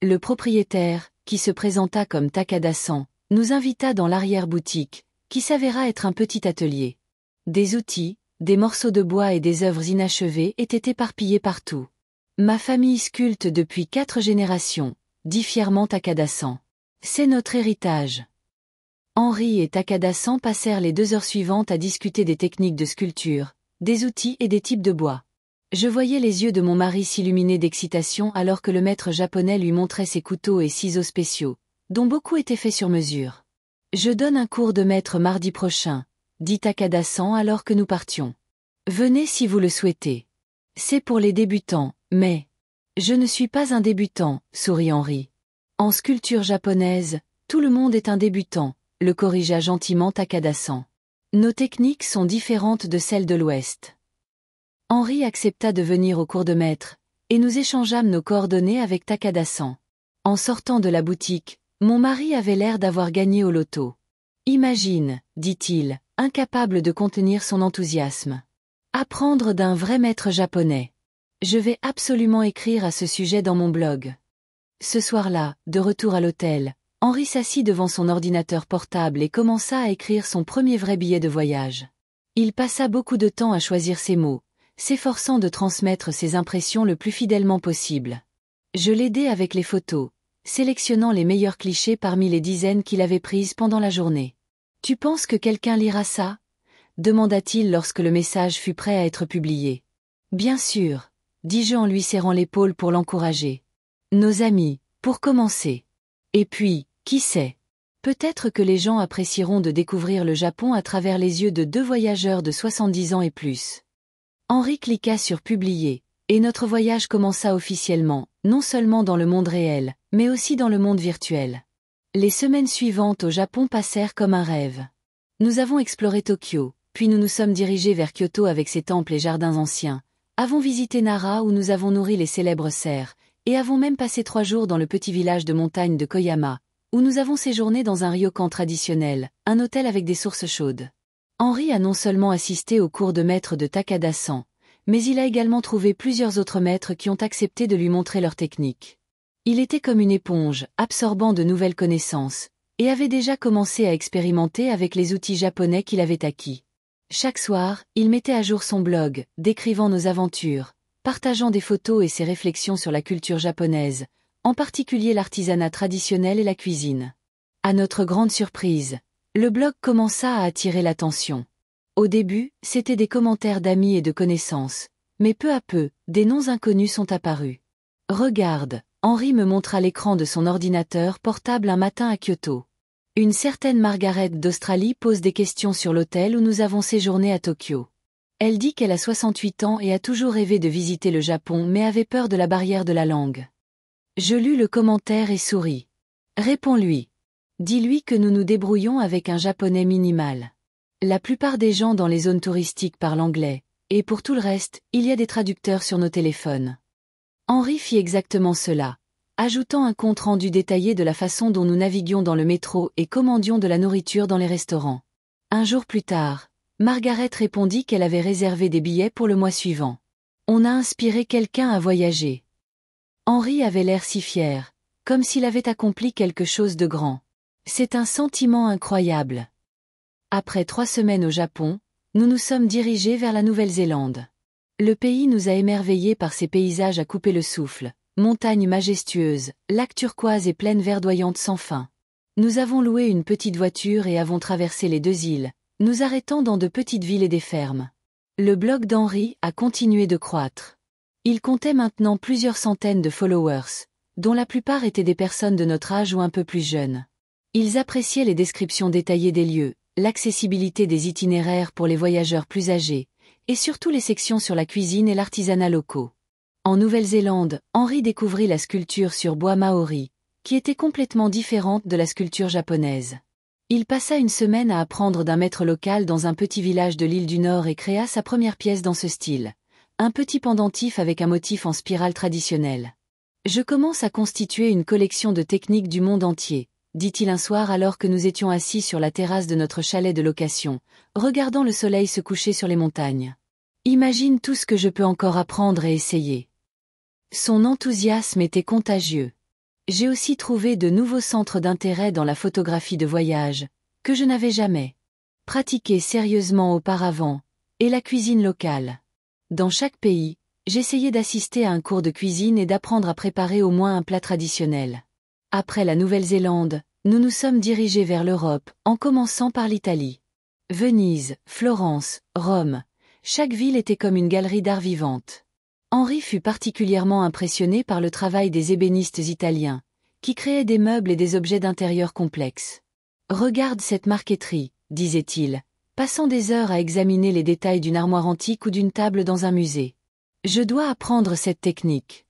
Le propriétaire, qui se présenta comme Takada-san, nous invita dans l'arrière-boutique, qui s'avéra être un petit atelier. Des outils, des morceaux de bois et des œuvres inachevées étaient éparpillés partout. « Ma famille sculpte depuis 4 générations, » dit fièrement Takada-san. « C'est notre héritage. » Henri et Takada-san passèrent les 2 heures suivantes à discuter des techniques de sculpture, des outils et des types de bois. Je voyais les yeux de mon mari s'illuminer d'excitation alors que le maître japonais lui montrait ses couteaux et ciseaux spéciaux, dont beaucoup étaient faits sur mesure. « Je donne un cours de maître mardi prochain, » dit Takada-san alors que nous partions. « Venez si vous le souhaitez. C'est pour les débutants, mais... » « Je ne suis pas un débutant, » sourit Henri. « En sculpture japonaise, tout le monde est un débutant, » le corrigea gentiment Takada-san. « Nos techniques sont différentes de celles de l'Ouest. » Henri accepta de venir au cours de maître, et nous échangeâmes nos coordonnées avec Takada-san. En sortant de la boutique, mon mari avait l'air d'avoir gagné au loto. « Imagine, » dit-il, incapable de contenir son enthousiasme. « Apprendre d'un vrai maître japonais. Je vais absolument écrire à ce sujet dans mon blog. » Ce soir-là, de retour à l'hôtel, Henri s'assit devant son ordinateur portable et commença à écrire son premier vrai billet de voyage. Il passa beaucoup de temps à choisir ses mots, s'efforçant de transmettre ses impressions le plus fidèlement possible. Je l'aidai avec les photos, sélectionnant les meilleurs clichés parmi les dizaines qu'il avait prises pendant la journée. « Tu penses que quelqu'un lira ça ?» demanda-t-il lorsque le message fut prêt à être publié. « Bien sûr, » dis-je en lui serrant l'épaule pour l'encourager. « Nos amis, pour commencer. Et puis, qui sait? Peut-être que les gens apprécieront de découvrir le Japon à travers les yeux de 2 voyageurs de 70 ans et plus. » Henri cliqua sur « Publier », et notre voyage commença officiellement, non seulement dans le monde réel, mais aussi dans le monde virtuel. Les semaines suivantes au Japon passèrent comme un rêve. Nous avons exploré Tokyo, puis nous nous sommes dirigés vers Kyoto avec ses temples et jardins anciens, avons visité Nara où nous avons nourri les célèbres cerfs, et avons même passé 3 jours dans le petit village de montagne de Koyama, où nous avons séjourné dans un ryokan traditionnel, un hôtel avec des sources chaudes. Henri a non seulement assisté au cours de maître de Takada-san, mais il a également trouvé plusieurs autres maîtres qui ont accepté de lui montrer leur technique. Il était comme une éponge, absorbant de nouvelles connaissances, et avait déjà commencé à expérimenter avec les outils japonais qu'il avait acquis. Chaque soir, il mettait à jour son blog, décrivant nos aventures, partageant des photos et ses réflexions sur la culture japonaise, en particulier l'artisanat traditionnel et la cuisine. À notre grande surprise, le blog commença à attirer l'attention. Au début, c'étaient des commentaires d'amis et de connaissances, mais peu à peu, des noms inconnus sont apparus. « Regarde », Henri me montra l'écran de son ordinateur portable un matin à Kyoto. Une certaine Margaret d'Australie pose des questions sur l'hôtel où nous avons séjourné à Tokyo. Elle dit qu'elle a 68 ans et a toujours rêvé de visiter le Japon mais avait peur de la barrière de la langue. Je lus le commentaire et souris. Réponds-lui. Dis-lui que nous nous débrouillons avec un japonais minimal. La plupart des gens dans les zones touristiques parlent anglais, et pour tout le reste, il y a des traducteurs sur nos téléphones. Henri fit exactement cela, ajoutant un compte-rendu détaillé de la façon dont nous naviguions dans le métro et commandions de la nourriture dans les restaurants. Un jour plus tard, Margaret répondit qu'elle avait réservé des billets pour le mois suivant. On a inspiré quelqu'un à voyager. Henri avait l'air si fier, comme s'il avait accompli quelque chose de grand. C'est un sentiment incroyable. Après 3 semaines au Japon, nous nous sommes dirigés vers la Nouvelle-Zélande. Le pays nous a émerveillés par ses paysages à couper le souffle, montagnes majestueuses, lacs turquoise et plaines verdoyantes sans fin. Nous avons loué une petite voiture et avons traversé les 2 îles, nous arrêtant dans de petites villes et des fermes. Le blog d'Henri a continué de croître. Il comptait maintenant plusieurs centaines de followers, dont la plupart étaient des personnes de notre âge ou un peu plus jeunes. Ils appréciaient les descriptions détaillées des lieux, l'accessibilité des itinéraires pour les voyageurs plus âgés, et surtout les sections sur la cuisine et l'artisanat locaux. En Nouvelle-Zélande, Henri découvrit la sculpture sur bois maori, qui était complètement différente de la sculpture japonaise. Il passa une semaine à apprendre d'un maître local dans un petit village de l'île du Nord et créa sa première pièce dans ce style. Un petit pendentif avec un motif en spirale traditionnelle. Je commence à constituer une collection de techniques du monde entier, dit-il un soir alors que nous étions assis sur la terrasse de notre chalet de location, regardant le soleil se coucher sur les montagnes. Imagine tout ce que je peux encore apprendre et essayer. Son enthousiasme était contagieux. J'ai aussi trouvé de nouveaux centres d'intérêt dans la photographie de voyage, que je n'avais jamais pratiqué sérieusement auparavant, et la cuisine locale. Dans chaque pays, j'essayais d'assister à un cours de cuisine et d'apprendre à préparer au moins un plat traditionnel. Après la Nouvelle-Zélande, nous nous sommes dirigés vers l'Europe, en commençant par l'Italie. Venise, Florence, Rome, chaque ville était comme une galerie d'art vivante. Henri fut particulièrement impressionné par le travail des ébénistes italiens, qui créaient des meubles et des objets d'intérieur complexes. « Regarde cette marqueterie », disait-il, passant des heures à examiner les détails d'une armoire antique ou d'une table dans un musée. « Je dois apprendre cette technique. »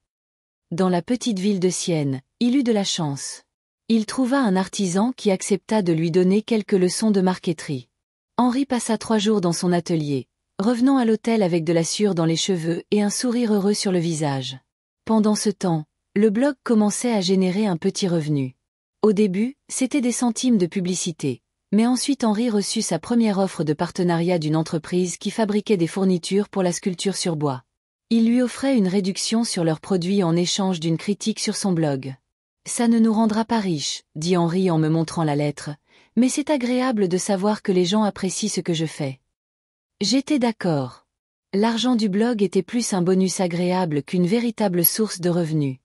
Dans la petite ville de Sienne, il eut de la chance. Il trouva un artisan qui accepta de lui donner quelques leçons de marqueterie. Henri passa 3 jours dans son atelier, revenant à l'hôtel avec de la sueur dans les cheveux et un sourire heureux sur le visage. Pendant ce temps, le blog commençait à générer un petit revenu. Au début, c'était des centimes de publicité, mais ensuite Henri reçut sa première offre de partenariat d'une entreprise qui fabriquait des fournitures pour la sculpture sur bois. Il lui offrait une réduction sur leurs produits en échange d'une critique sur son blog. « Ça ne nous rendra pas riches, dit Henri en me montrant la lettre, mais c'est agréable de savoir que les gens apprécient ce que je fais. » J'étais d'accord. L'argent du blog était plus un bonus agréable qu'une véritable source de revenus.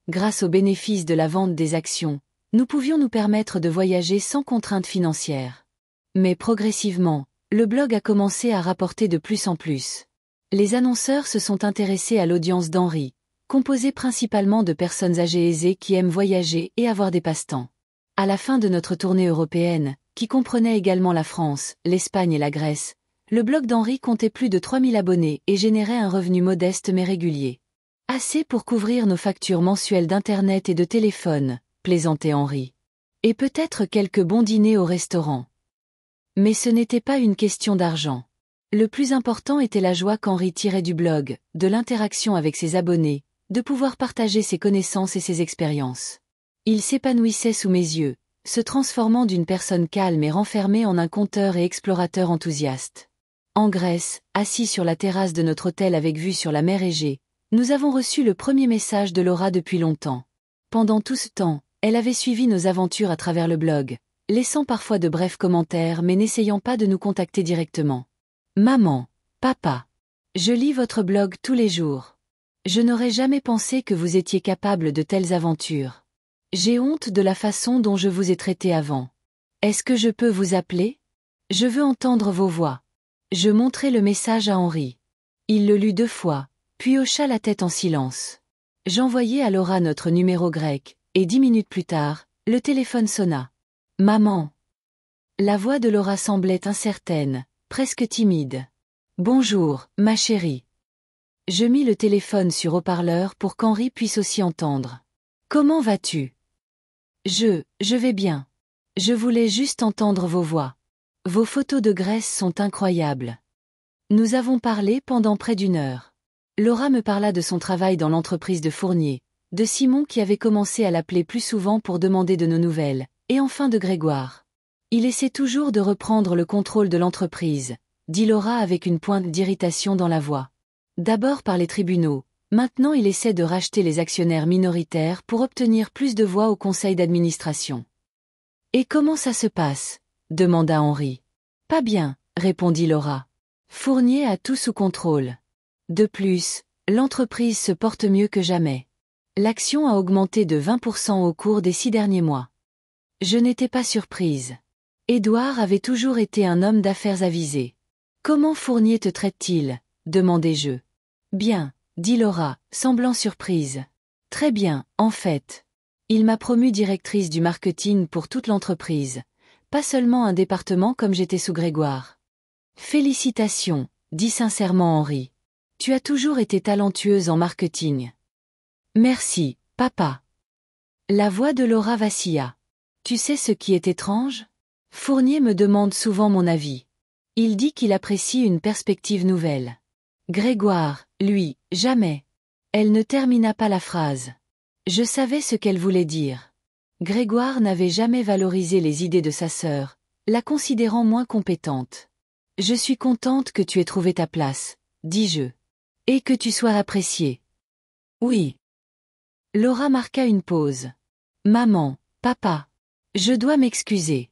Grâce aux bénéfices de la vente des actions, nous pouvions nous permettre de voyager sans contraintes financières. Mais progressivement, le blog a commencé à rapporter de plus en plus. Les annonceurs se sont intéressés à l'audience d'Henri, composée principalement de personnes âgées aisées qui aiment voyager et avoir des passe-temps. À la fin de notre tournée européenne, qui comprenait également la France, l'Espagne et la Grèce, le blog d'Henri comptait plus de 3000 abonnés et générait un revenu modeste mais régulier. Assez pour couvrir nos factures mensuelles d'internet et de téléphone, plaisantait Henri. Et peut-être quelques bons dîners au restaurant. Mais ce n'était pas une question d'argent. Le plus important était la joie qu'Henri tirait du blog, de l'interaction avec ses abonnés, de pouvoir partager ses connaissances et ses expériences. Il s'épanouissait sous mes yeux, se transformant d'une personne calme et renfermée en un conteur et explorateur enthousiaste. En Grèce, assis sur la terrasse de notre hôtel avec vue sur la mer Égée, nous avons reçu le premier message de Laura depuis longtemps. Pendant tout ce temps, elle avait suivi nos aventures à travers le blog, laissant parfois de brefs commentaires mais n'essayant pas de nous contacter directement. « Maman, papa, je lis votre blog tous les jours. Je n'aurais jamais pensé que vous étiez capable de telles aventures. J'ai honte de la façon dont je vous ai traité avant. Est-ce que je peux vous appeler? Je veux entendre vos voix. » Je montrai le message à Henri. Il le lut 2 fois, puis hocha la tête en silence. J'envoyai à Laura notre numéro grec, et 10 minutes plus tard, le téléphone sonna. « Maman !» La voix de Laura semblait incertaine, presque timide. « Bonjour, ma chérie. » Je mis le téléphone sur haut-parleur pour qu'Henri puisse aussi entendre. « Comment vas-tu ? » Je vais bien. Je voulais juste entendre vos voix. Vos photos de Grèce sont incroyables. Nous avons parlé pendant près d'1 heure. Laura me parla de son travail dans l'entreprise de Fournier, de Simon qui avait commencé à l'appeler plus souvent pour demander de nos nouvelles, et enfin de Grégoire. Il essaie toujours de reprendre le contrôle de l'entreprise, dit Laura avec une pointe d'irritation dans la voix. D'abord par les tribunaux, maintenant il essaie de racheter les actionnaires minoritaires pour obtenir plus de voix au conseil d'administration. Et comment ça se passe? Demanda Henri. Pas bien, répondit Laura. Fournier a tout sous contrôle. De plus, l'entreprise se porte mieux que jamais. L'action a augmenté de 20% au cours des 6 derniers mois. Je n'étais pas surprise. Édouard avait toujours été un homme d'affaires avisé. Comment Fournier te traite-t-il? Demandai-je. Bien, dit Laura, semblant surprise. Très bien, en fait. Il m'a promue directrice du marketing pour toute l'entreprise, pas seulement un département comme j'étais sous Grégoire. Félicitations, dit sincèrement Henri. Tu as toujours été talentueuse en marketing. Merci, papa. La voix de Laura vacilla. Tu sais ce qui est étrange? Fournier me demande souvent mon avis. Il dit qu'il apprécie une perspective nouvelle. Grégoire, lui, jamais. Elle ne termina pas la phrase. Je savais ce qu'elle voulait dire. Grégoire n'avait jamais valorisé les idées de sa sœur, la considérant moins compétente. Je suis contente que tu aies trouvé ta place, dis-je. Et que tu sois appréciée. Oui. Laura marqua une pause. Maman, papa. Je dois m'excuser.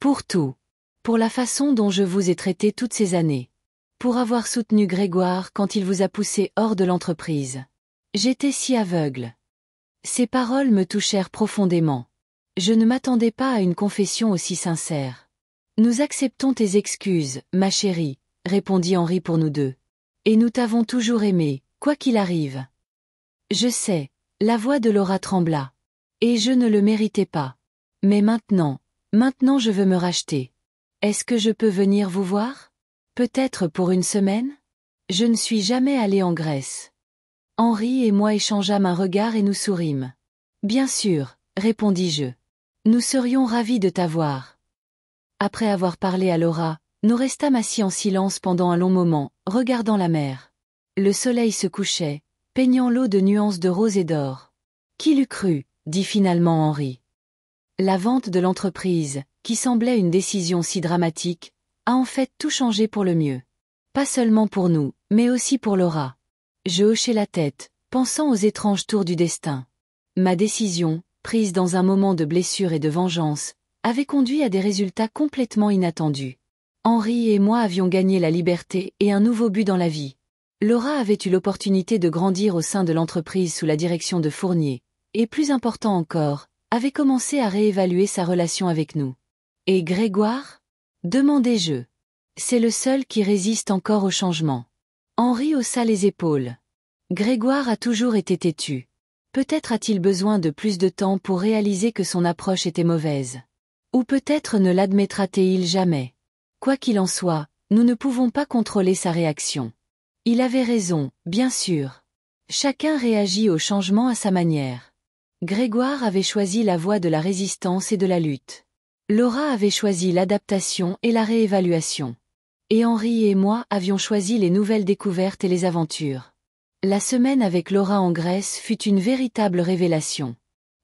Pour tout. Pour la façon dont je vous ai traité toutes ces années. Pour avoir soutenu Grégoire quand il vous a poussé hors de l'entreprise. J'étais si aveugle. Ces paroles me touchèrent profondément. Je ne m'attendais pas à une confession aussi sincère. Nous acceptons tes excuses, ma chérie, répondit Henri pour nous deux. Et nous t'avons toujours aimé, quoi qu'il arrive. Je sais, la voix de Laura trembla. Et je ne le méritais pas. Mais maintenant je veux me racheter. Est-ce que je peux venir vous voir? Peut-être pour une semaine? Je ne suis jamais allée en Grèce. Henri et moi échangeâmes un regard et nous sourîmes. Bien sûr, répondis-je. Nous serions ravis de t'avoir. Après avoir parlé à Laura, nous restâmes assis en silence pendant un long moment, regardant la mer. Le soleil se couchait, peignant l'eau de nuances de rose et d'or. Qui l'eût cru, dit finalement Henri. La vente de l'entreprise, qui semblait une décision si dramatique, a en fait tout changé pour le mieux. Pas seulement pour nous, mais aussi pour Laura. Je hochai la tête, pensant aux étranges tours du destin. Ma décision, prise dans un moment de blessure et de vengeance, avait conduit à des résultats complètement inattendus. Henri et moi avions gagné la liberté et un nouveau but dans la vie. Laura avait eu l'opportunité de grandir au sein de l'entreprise sous la direction de Fournier, et plus important encore, avait commencé à réévaluer sa relation avec nous. Et Grégoire? Demandai-je. C'est le seul qui résiste encore au changement. Henri haussa les épaules. Grégoire a toujours été têtu. Peut-être a-t-il besoin de plus de temps pour réaliser que son approche était mauvaise. Ou peut-être ne l'admettra-t-il jamais. Quoi qu'il en soit, nous ne pouvons pas contrôler sa réaction. Il avait raison, bien sûr. Chacun réagit au changement à sa manière. Grégoire avait choisi la voie de la résistance et de la lutte. Laura avait choisi l'adaptation et la réévaluation. Et Henri et moi avions choisi les nouvelles découvertes et les aventures. La semaine avec Laura en Grèce fut une véritable révélation.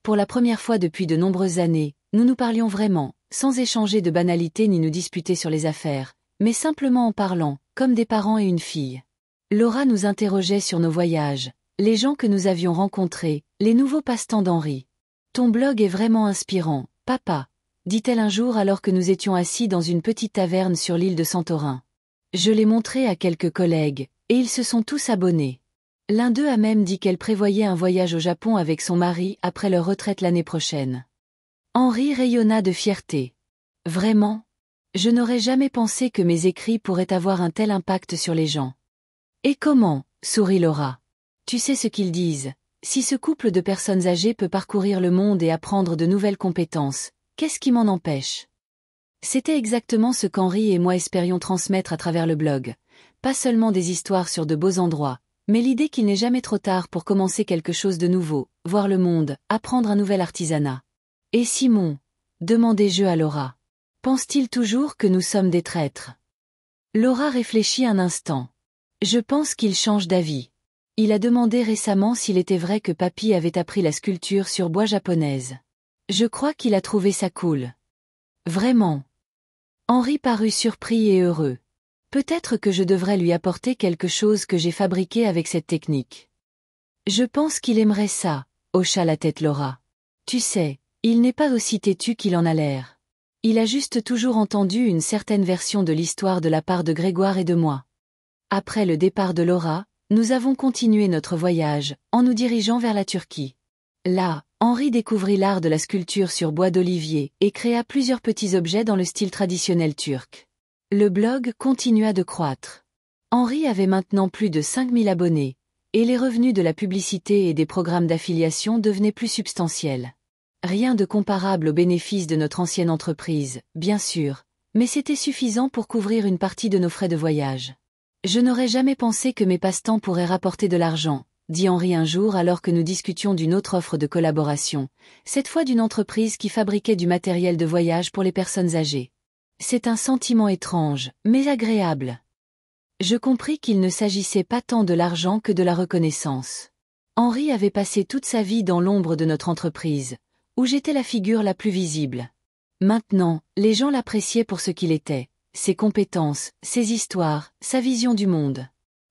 Pour la première fois depuis de nombreuses années, nous nous parlions vraiment, sans échanger de banalités ni nous disputer sur les affaires, mais simplement en parlant, comme des parents et une fille. Laura nous interrogeait sur nos voyages, les gens que nous avions rencontrés, les nouveaux passe-temps d'Henri. Ton blog est vraiment inspirant, papa, dit-elle un jour alors que nous étions assis dans une petite taverne sur l'île de Santorin. Je l'ai montré à quelques collègues, et ils se sont tous abonnés. L'un d'eux a même dit qu'elle prévoyait un voyage au Japon avec son mari après leur retraite l'année prochaine. Henri rayonna de fierté. Vraiment? Je n'aurais jamais pensé que mes écrits pourraient avoir un tel impact sur les gens. Et comment? Sourit Laura. Tu sais ce qu'ils disent, si ce couple de personnes âgées peut parcourir le monde et apprendre de nouvelles compétences, qu'est-ce qui m'en empêche? C'était exactement ce qu'Henri et moi espérions transmettre à travers le blog. Pas seulement des histoires sur de beaux endroits, mais l'idée qu'il n'est jamais trop tard pour commencer quelque chose de nouveau, voir le monde, apprendre un nouvel artisanat. Et Simon? Demandai-je à Laura. Pense-t-il toujours que nous sommes des traîtres? Laura réfléchit un instant. Je pense qu'il change d'avis. Il a demandé récemment s'il était vrai que papy avait appris la sculpture sur bois japonaise. Je crois qu'il a trouvé ça cool. Vraiment. Henri parut surpris et heureux. Peut-être que je devrais lui apporter quelque chose que j'ai fabriqué avec cette technique. Je pense qu'il aimerait ça, hocha la tête Laura. Tu sais, il n'est pas aussi têtu qu'il en a l'air. Il a juste toujours entendu une certaine version de l'histoire de la part de Grégoire et de moi. Après le départ de Laura, nous avons continué notre voyage, en nous dirigeant vers la Turquie. Là, Henri découvrit l'art de la sculpture sur bois d'olivier et créa plusieurs petits objets dans le style traditionnel turc. Le blog continua de croître. Henri avait maintenant plus de 5000 abonnés, et les revenus de la publicité et des programmes d'affiliation devenaient plus substantiels. Rien de comparable aux bénéfices de notre ancienne entreprise, bien sûr, mais c'était suffisant pour couvrir une partie de nos frais de voyage. Je n'aurais jamais pensé que mes passe-temps pourraient rapporter de l'argent, dit Henri un jour alors que nous discutions d'une autre offre de collaboration, cette fois d'une entreprise qui fabriquait du matériel de voyage pour les personnes âgées. C'est un sentiment étrange, mais agréable. Je compris qu'il ne s'agissait pas tant de l'argent que de la reconnaissance. Henri avait passé toute sa vie dans l'ombre de notre entreprise, où j'étais la figure la plus visible. Maintenant, les gens l'appréciaient pour ce qu'il était, ses compétences, ses histoires, sa vision du monde.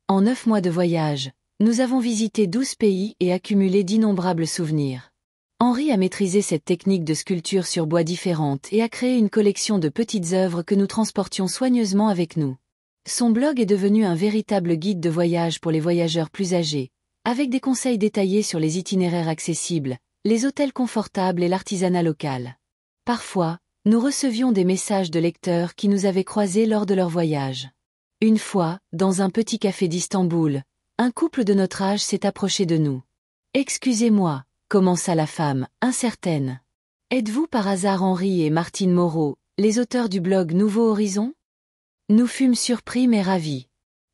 En 9 mois de voyage, nous avons visité 12 pays et accumulé d'innombrables souvenirs. Henri a maîtrisé cette technique de sculpture sur bois différente et a créé une collection de petites œuvres que nous transportions soigneusement avec nous. Son blog est devenu un véritable guide de voyage pour les voyageurs plus âgés, avec des conseils détaillés sur les itinéraires accessibles, les hôtels confortables et l'artisanat local. Parfois, nous recevions des messages de lecteurs qui nous avaient croisés lors de leur voyage. Une fois, dans un petit café d'Istanbul, un couple de notre âge s'est approché de nous. « Excusez-moi » commença la femme, incertaine. « Êtes-vous par hasard Henri et Martine Moreau, les auteurs du blog Nouveau Horizon ?» Nous fûmes surpris mais ravis.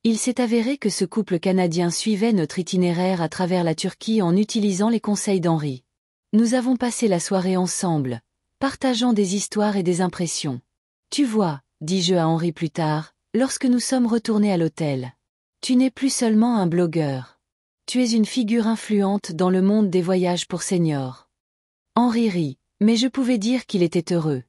Il s'est avéré que ce couple canadien suivait notre itinéraire à travers la Turquie en utilisant les conseils d'Henri. Nous avons passé la soirée ensemble, partageant des histoires et des impressions. « Tu vois » dis-je à Henri plus tard, lorsque nous sommes retournés à l'hôtel. « Tu n'es plus seulement un blogueur. Tu es une figure influente dans le monde des voyages pour seniors. » Henri rit, mais je pouvais dire qu'il était heureux.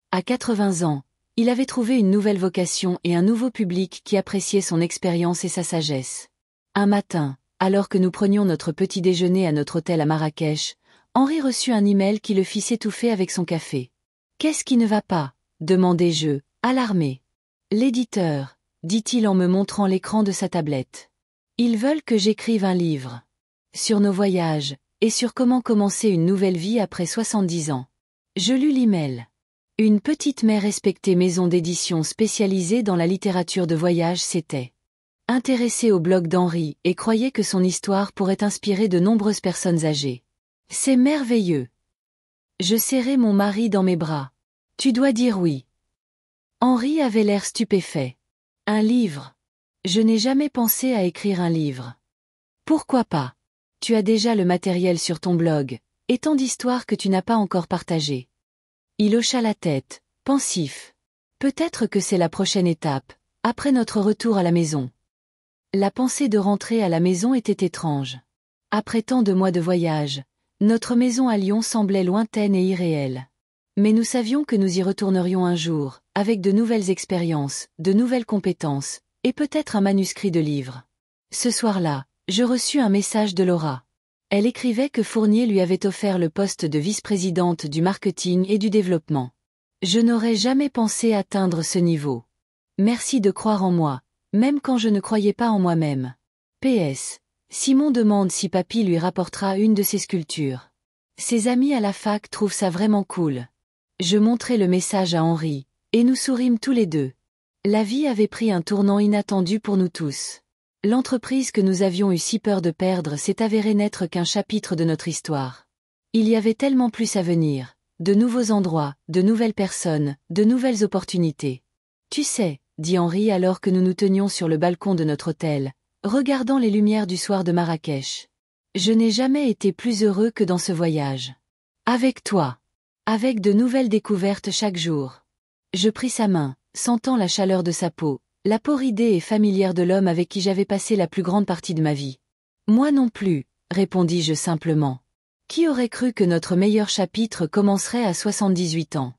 À 80 ans, il avait trouvé une nouvelle vocation et un nouveau public qui appréciait son expérience et sa sagesse. Un matin, alors que nous prenions notre petit déjeuner à notre hôtel à Marrakech, Henri reçut un email qui le fit s'étouffer avec son café. « Qu'est-ce qui ne va pas ?» demandai-je, alarmé. « L'éditeur, » dit-il en me montrant l'écran de sa tablette. « Ils veulent que j'écrive un livre. Sur nos voyages, et sur comment commencer une nouvelle vie après 70 ans. » Je lus l'email. Une petite mais respectée maison d'édition spécialisée dans la littérature de voyage s'était intéressée au blog d'Henri et croyait que son histoire pourrait inspirer de nombreuses personnes âgées. C'est merveilleux. Je serrai mon mari dans mes bras. Tu dois dire oui. Henri avait l'air stupéfait. Un livre. Je n'ai jamais pensé à écrire un livre. Pourquoi pas? Tu as déjà le matériel sur ton blog, et tant d'histoires que tu n'as pas encore partagées. Il hocha la tête, pensif. Peut-être que c'est la prochaine étape, après notre retour à la maison. La pensée de rentrer à la maison était étrange. Après tant de mois de voyage, notre maison à Lyon semblait lointaine et irréelle. Mais nous savions que nous y retournerions un jour, avec de nouvelles expériences, de nouvelles compétences, et peut-être un manuscrit de livre. Ce soir-là, je reçus un message de Laura. Elle écrivait que Fournier lui avait offert le poste de vice-présidente du marketing et du développement. Je n'aurais jamais pensé atteindre ce niveau. Merci de croire en moi, même quand je ne croyais pas en moi-même. PS. Simon demande si papy lui rapportera une de ses sculptures. Ses amis à la fac trouvent ça vraiment cool. Je montrai le message à Henri, et nous sourîmes tous les deux. La vie avait pris un tournant inattendu pour nous tous. L'entreprise que nous avions eu si peur de perdre s'est avérée n'être qu'un chapitre de notre histoire. Il y avait tellement plus à venir, de nouveaux endroits, de nouvelles personnes, de nouvelles opportunités. Tu sais, dit Henri alors que nous nous tenions sur le balcon de notre hôtel, regardant les lumières du soir de Marrakech. Je n'ai jamais été plus heureux que dans ce voyage. Avec toi. Avec de nouvelles découvertes chaque jour. Je pris sa main, sentant la chaleur de sa peau, la peau ridée et familière de l'homme avec qui j'avais passé la plus grande partie de ma vie. Moi non plus, répondis-je simplement. Qui aurait cru que notre meilleur chapitre commencerait à 78 ans?